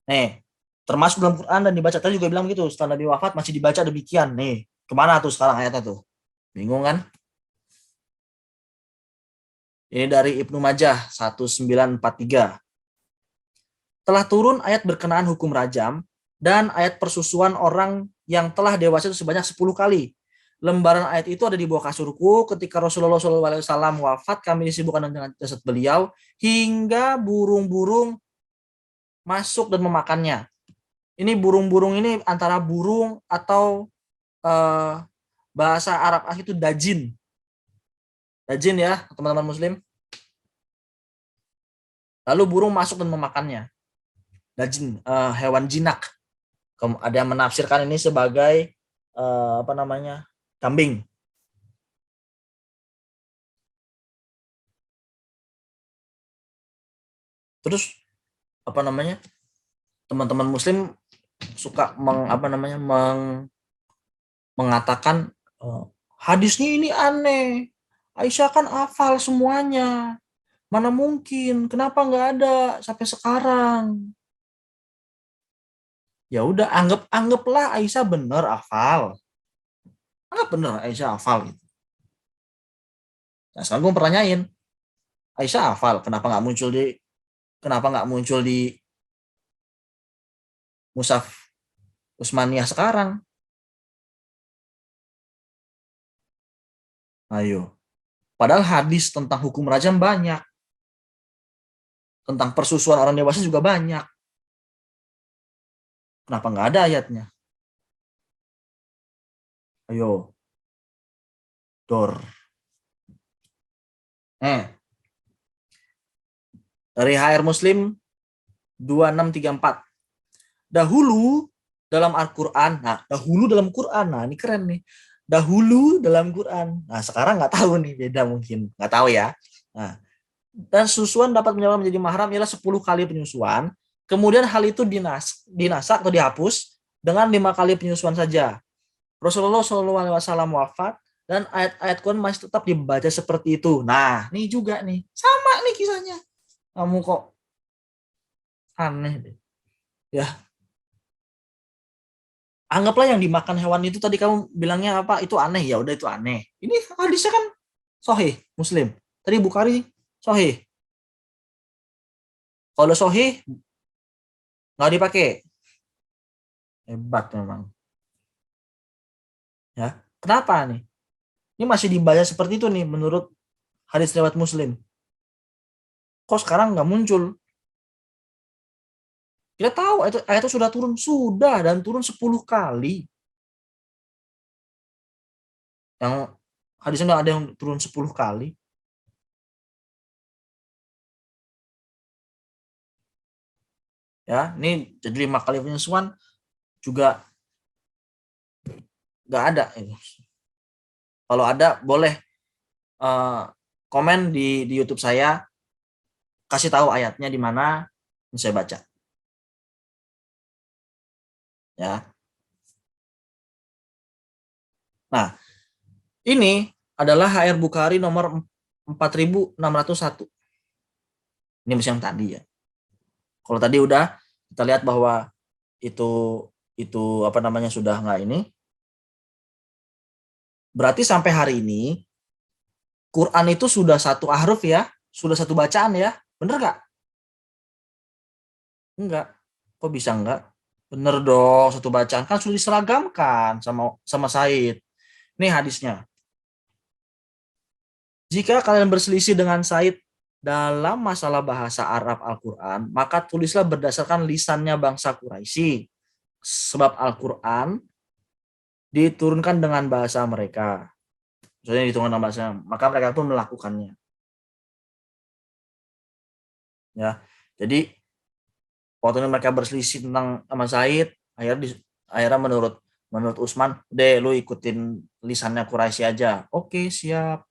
nih, termasuk dalam Quran dan dibaca. Tadi juga bilang gitu, setelah Nabi wafat masih dibaca demikian. Nih, kemana tuh sekarang ayatnya tuh? Bingung kan? Ini dari Ibnu Majah 1943. Telah turun ayat berkenaan hukum rajam dan ayat persusuan orang yang telah dewasa itu sebanyak 10 kali. Lembaran ayat itu ada di bawah kasurku ketika Rasulullah SAW wafat, kami disibukkan dengan jasad beliau hingga burung-burung masuk dan memakannya. Ini burung-burung ini antara burung atau bahasa Arab itu dajin. Dajin ya, teman-teman muslim. Lalu burung masuk dan memakannya. Dajin, hewan jinak. Ada yang menafsirkan ini sebagai kambing. Terus teman-teman muslim suka mengatakan hadisnya ini aneh. Aisyah kan hafal semuanya. Mana mungkin? Kenapa nggak ada sampai sekarang? Ya udah, anggaplah Aisyah benar hafal. Anggap benar Aisyah hafal gitu. Nah, sekarang gue pertanyain, Aisyah hafal, kenapa nggak muncul di Mushaf Utsmaniyah sekarang? Ayo. Padahal hadis tentang hukum rajam banyak. Tentang persusuan orang dewasa juga banyak. Kenapa nggak ada ayatnya? Ayo. Dor. Dari HR Muslim 2634. Dahulu dalam Al-Quran, ini keren nih. Dahulu dalam Quran. Nah, sekarang nggak tahu nih, beda mungkin. Nggak tahu ya. Nah, dan susuan dapat menyebabkan menjadi mahram ialah 10 kali penyusuan. Kemudian hal itu dinasak atau dihapus dengan 5 kali penyusuan saja. Rasulullah SAW wafat dan ayat-ayat Quran masih tetap dibaca seperti itu. Nah, ini juga nih. Sama nih kisahnya. Kamu kok aneh deh. Ya. Anggaplah yang dimakan hewan itu tadi kamu bilangnya apa? Itu aneh, ya udah itu aneh. Ini hadisnya kan sahih Muslim. Tadi Bukhari sahih. Kalau sahih nggak dipakai. Hebat memang. Ya. Kenapa nih? Ini masih dibaca seperti itu nih menurut hadis riwayat Muslim. Kok sekarang nggak muncul? Kita tahu ayat itu sudah dan turun 10 kali. Yang hadisnya ada yang turun 10 kali. Ya, ini jadi 5 kali penyusuan juga nggak ada. Kalau ada boleh komen di YouTube saya, kasih tahu ayatnya di mana, saya baca. Ya. Nah, ini adalah HR Bukhari nomor 4601. Ini masih yang tadi ya. Kalau tadi udah kita lihat bahwa itu apa namanya sudah nggak ini. Berarti sampai hari ini Quran itu sudah satu ahruf ya, sudah satu bacaan ya. Bener nggak? Enggak. Kok bisa enggak? Bener dong, satu bacaan kan sudah diseragamkan sama Said. Nih hadisnya. Jika kalian berselisih dengan Said dalam masalah bahasa Arab Al-Quran, maka tulislah berdasarkan lisannya bangsa Quraisy. Sebab Al-Quran diturunkan dengan bahasa mereka. Maksudnya diturunkan dengan bahasa, maka mereka pun melakukannya. Ya, jadi waktu mereka berselisih tentang sama Said, akhirnya menurut Usman, deh lu ikutin lisannya Quraisy aja. Oke, siap.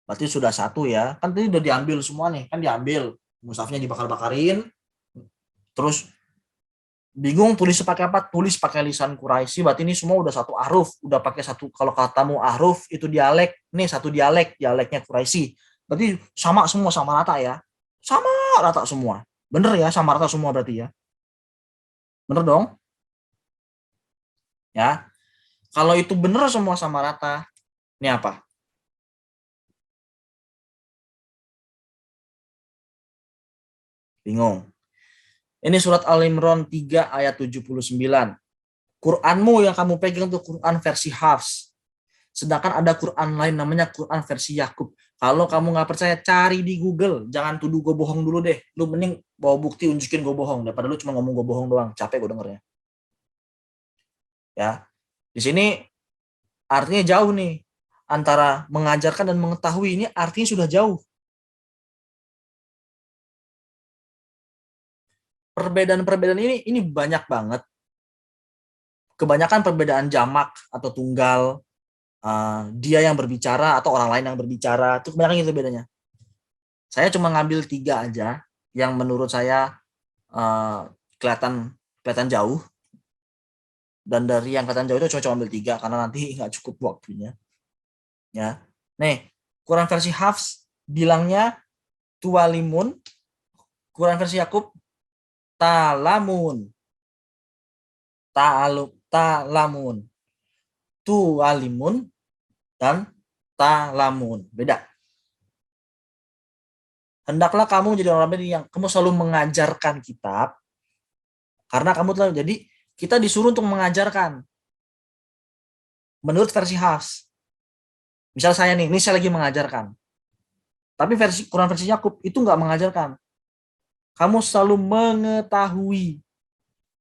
Berarti sudah satu ya. Kan tadi udah diambil semua nih, kan diambil. Mushafnya dibakar-bakarin. Terus bingung tulis pakai apa? Tulis pakai lisan Quraisy. Berarti ini semua udah satu ahruf, udah pakai satu. Kalau katamu ahruf itu dialek, nih satu dialeknya Quraisy. Berarti sama semua, sama rata ya. Sama rata semua. Bener ya, sama rata semua berarti ya. Bener dong? Ya. Kalau itu bener semua sama rata, ini apa? Bingung. Ini surat Al-Imran 3 ayat 79. Quranmu yang kamu pegang itu Quran versi Hafs. Sedangkan ada Quran lain namanya Quran versi Yakub. Kalau kamu nggak percaya, cari di Google. Jangan tuduh gue bohong dulu deh. Lu mending bawa bukti unjukin gue bohong. Daripada lu cuma ngomong gue bohong doang. Capek gue dengernya. Ya. Di sini artinya jauh nih. Antara mengajarkan dan mengetahui ini artinya sudah jauh. Perbedaan-perbedaan ini banyak banget. Kebanyakan perbedaan jamak atau tunggal, dia yang berbicara atau orang lain yang berbicara, itu kebanyakan itu bedanya. Saya cuma ngambil 3 aja yang menurut saya kelihatan jauh, dan dari yang kelihatan jauh itu cuma ambil 3 karena nanti nggak cukup waktunya. Ya, nih Quran versi Hafs bilangnya tualimun, Quran versi Yakub talamun, talamun, tualimun dan talamun, beda. Hendaklah kamu menjadi orang yang kamu selalu mengajarkan kitab, karena kamu telah jadi kita disuruh untuk mengajarkan menurut versi Hafs. Misal saya nih, ini saya lagi mengajarkan. Tapi Quran versi Yakub itu nggak mengajarkan. Kamu selalu mengetahui.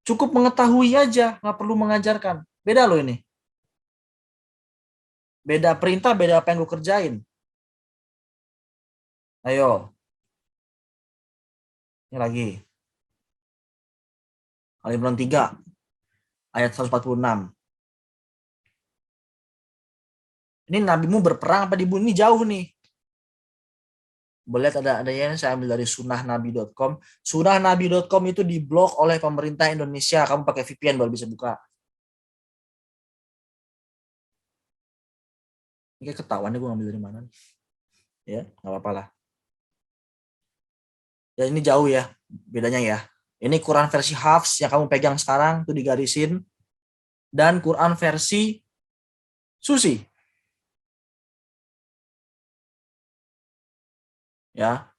Cukup mengetahui aja, nggak perlu mengajarkan. Beda loh ini. Beda perintah, beda apa yang gue kerjain. Ayo. Ini lagi. Al-Imran 3 ayat 146. Ini nabimu berperang apa dibunuh? Ini jauh nih. Boleh lihat ada yang saya ambil dari sunnahnabi.com. Sunnahnabi.com itu diblok oleh pemerintah Indonesia. Kamu pakai VPN baru bisa buka. Ini kayak ketahuan nih gue ngambil dari mana. Ya, nggak apa-apa lah. Ya ini jauh ya bedanya ya. Ini Quran versi Hafs yang kamu pegang sekarang tuh digarisin, dan Quran versi Susi. Ya,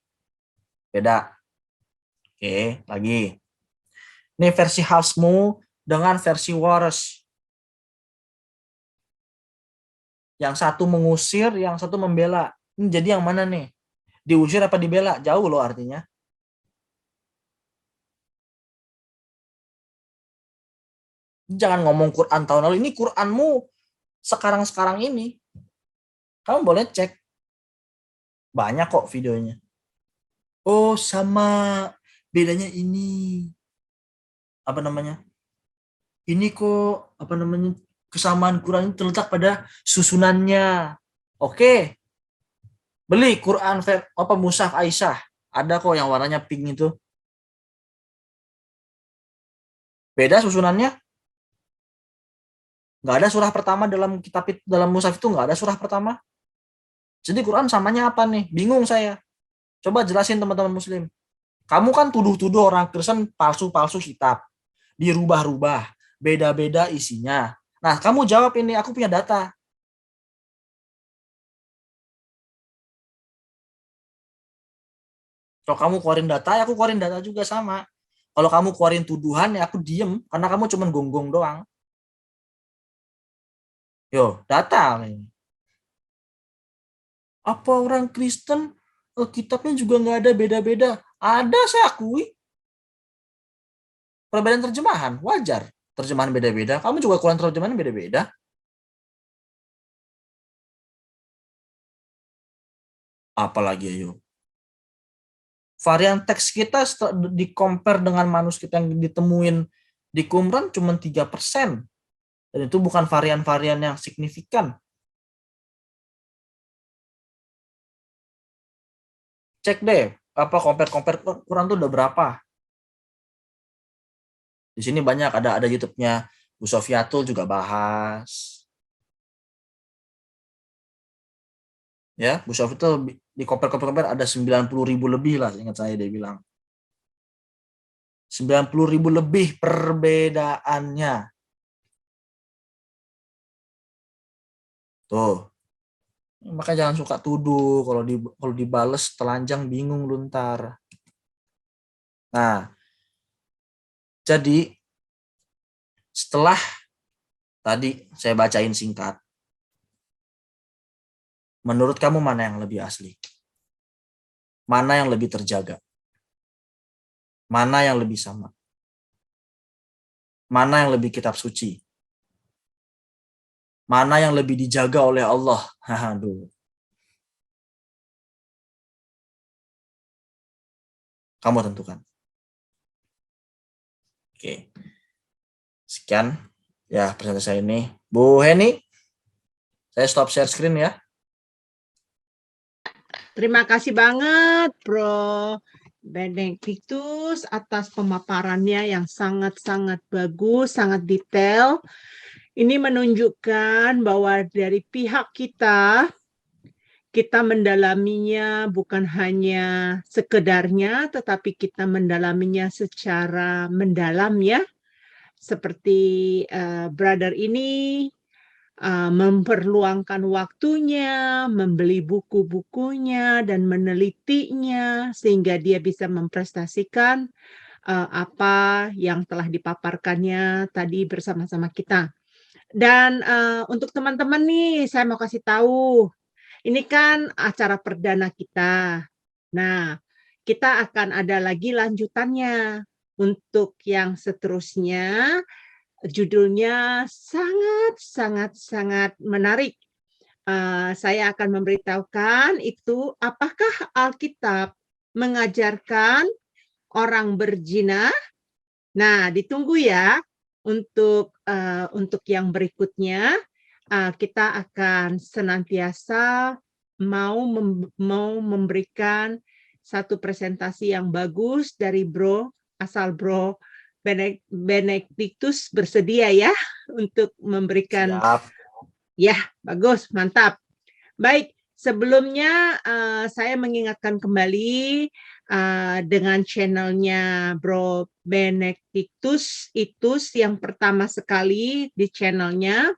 beda. Oke, lagi. Ini versi Hafsmu dengan versi Waras. Yang satu mengusir, yang satu membela. Ini jadi yang mana nih? Diusir apa dibela? Jauh loh artinya. Jangan ngomong Quran tahun lalu. Ini Quranmu sekarang-sekarang ini. Kamu boleh cek. Banyak kok videonya. Oh, sama. Bedanya ini. Apa namanya? Ini kok, apa namanya, kesamaan Quran itu terletak pada susunannya. Oke. Beli Quran apa Mushaf Aisyah. Ada kok yang warnanya pink itu. Beda susunannya. Nggak ada surah pertama dalam dalam mushaf itu, nggak ada surah pertama. Jadi Quran samanya apa nih? Bingung saya. Coba jelasin teman-teman muslim. Kamu kan tuduh-tuduh orang Kristen palsu-palsu kitab. Dirubah-rubah. Beda-beda isinya. Nah, kamu jawab ini, aku punya data. Kalau kamu keluarin data, ya aku keluarin data juga sama. Kalau kamu keluarin tuduhan, ya aku diem. Karena kamu cuma gonggong doang. Yo, data. Apa orang Kristen kitabnya juga nggak ada beda-beda? Ada, saya akui. Perbedaan terjemahan, wajar. Terjemahan beda-beda. Kamu juga keluarin terjemahan beda-beda. Apalagi ayo. Varian teks kita di compare dengan manuskrip yang ditemuin di Qumran cuma 3%. Dan itu bukan varian-varian yang signifikan. Cek deh, apa compare Quran tuh udah berapa. Di sini banyak, ada YouTube-nya Bu Sofiatul juga bahas. Ya, Bu Sofiatul di compare ada 90.000 lebih lah, ingat saya dia bilang. 90.000 lebih perbedaannya. Tuh. Makanya jangan suka tuduh, kalau dibales telanjang bingung lu ntar. Nah, jadi setelah tadi saya bacain singkat, menurut kamu mana yang lebih asli? Mana yang lebih terjaga? Mana yang lebih sama? Mana yang lebih kitab suci? Mana yang lebih dijaga oleh Allah? Aduh. Kamu tentukan. Oke. Sekian ya presentasi saya ini. Bu Heni, saya stop share screen ya. Terima kasih banget, Bro Benedictus, atas pemaparannya yang sangat-sangat bagus, sangat detail. Ini menunjukkan bahwa dari pihak kita mendalaminya bukan hanya sekedarnya, tetapi kita mendalaminya secara mendalam ya. Seperti brother ini memperluangkan waktunya, membeli buku-bukunya, dan menelitinya, sehingga dia bisa memprestasikan apa yang telah dipaparkannya tadi bersama-sama kita. Dan untuk teman-teman nih, saya mau kasih tahu, ini kan acara perdana kita. Nah, kita akan ada lagi lanjutannya. Untuk yang seterusnya, judulnya sangat menarik. Saya akan memberitahukan itu, apakah Alkitab mengajarkan orang berzina? Nah, ditunggu ya untuk yang berikutnya. Kita akan senantiasa mau memberikan satu presentasi yang bagus dari asal Bro Benedictus bersedia ya untuk memberikan. Siap. Ya, bagus, mantap. Baik, sebelumnya saya mengingatkan kembali dengan channelnya Bro Benedictus itu yang pertama sekali di channelnya.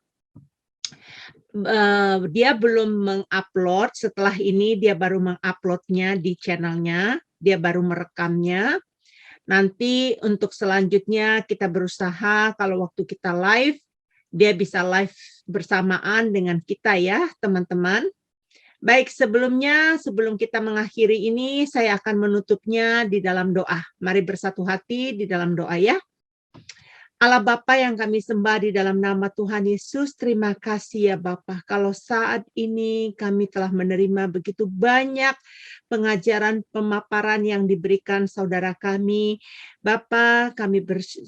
Dia belum mengupload, setelah ini dia baru menguploadnya di channelnya, dia baru merekamnya. Nanti untuk selanjutnya kita berusaha kalau waktu kita live, dia bisa live bersamaan dengan kita ya teman-teman. Baik, sebelum kita mengakhiri ini, saya akan menutupnya di dalam doa. Mari bersatu hati di dalam doa ya. Allah Bapa yang kami sembah di dalam nama Tuhan Yesus, terima kasih ya Bapa. Kalau saat ini kami telah menerima begitu banyak pengajaran pemaparan yang diberikan saudara kami. Bapa, kami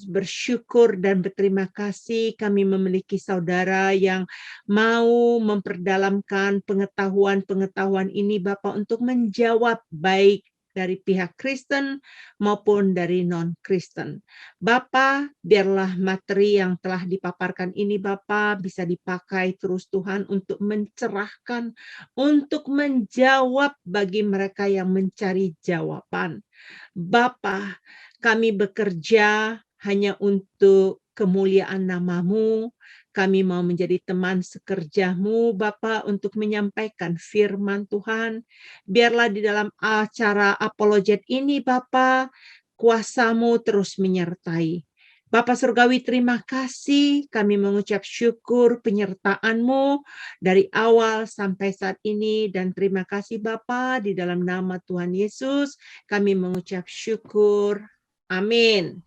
bersyukur dan berterima kasih kami memiliki saudara yang mau memperdalamkan pengetahuan-pengetahuan ini Bapa untuk menjawab baik dari pihak Kristen maupun dari non-Kristen. Bapa, biarlah materi yang telah dipaparkan ini Bapa bisa dipakai terus Tuhan untuk mencerahkan, untuk menjawab bagi mereka yang mencari jawaban. Bapa, kami bekerja hanya untuk kemuliaan nama-Mu. Kami mau menjadi teman sekerja-Mu, Bapa, untuk menyampaikan firman Tuhan. Biarlah di dalam acara apologet ini, Bapa, kuasa-Mu terus menyertai. Bapa Surgawi, terima kasih. Kami mengucap syukur penyertaan-Mu dari awal sampai saat ini. Dan terima kasih Bapa, di dalam nama Tuhan Yesus, kami mengucap syukur. Amin.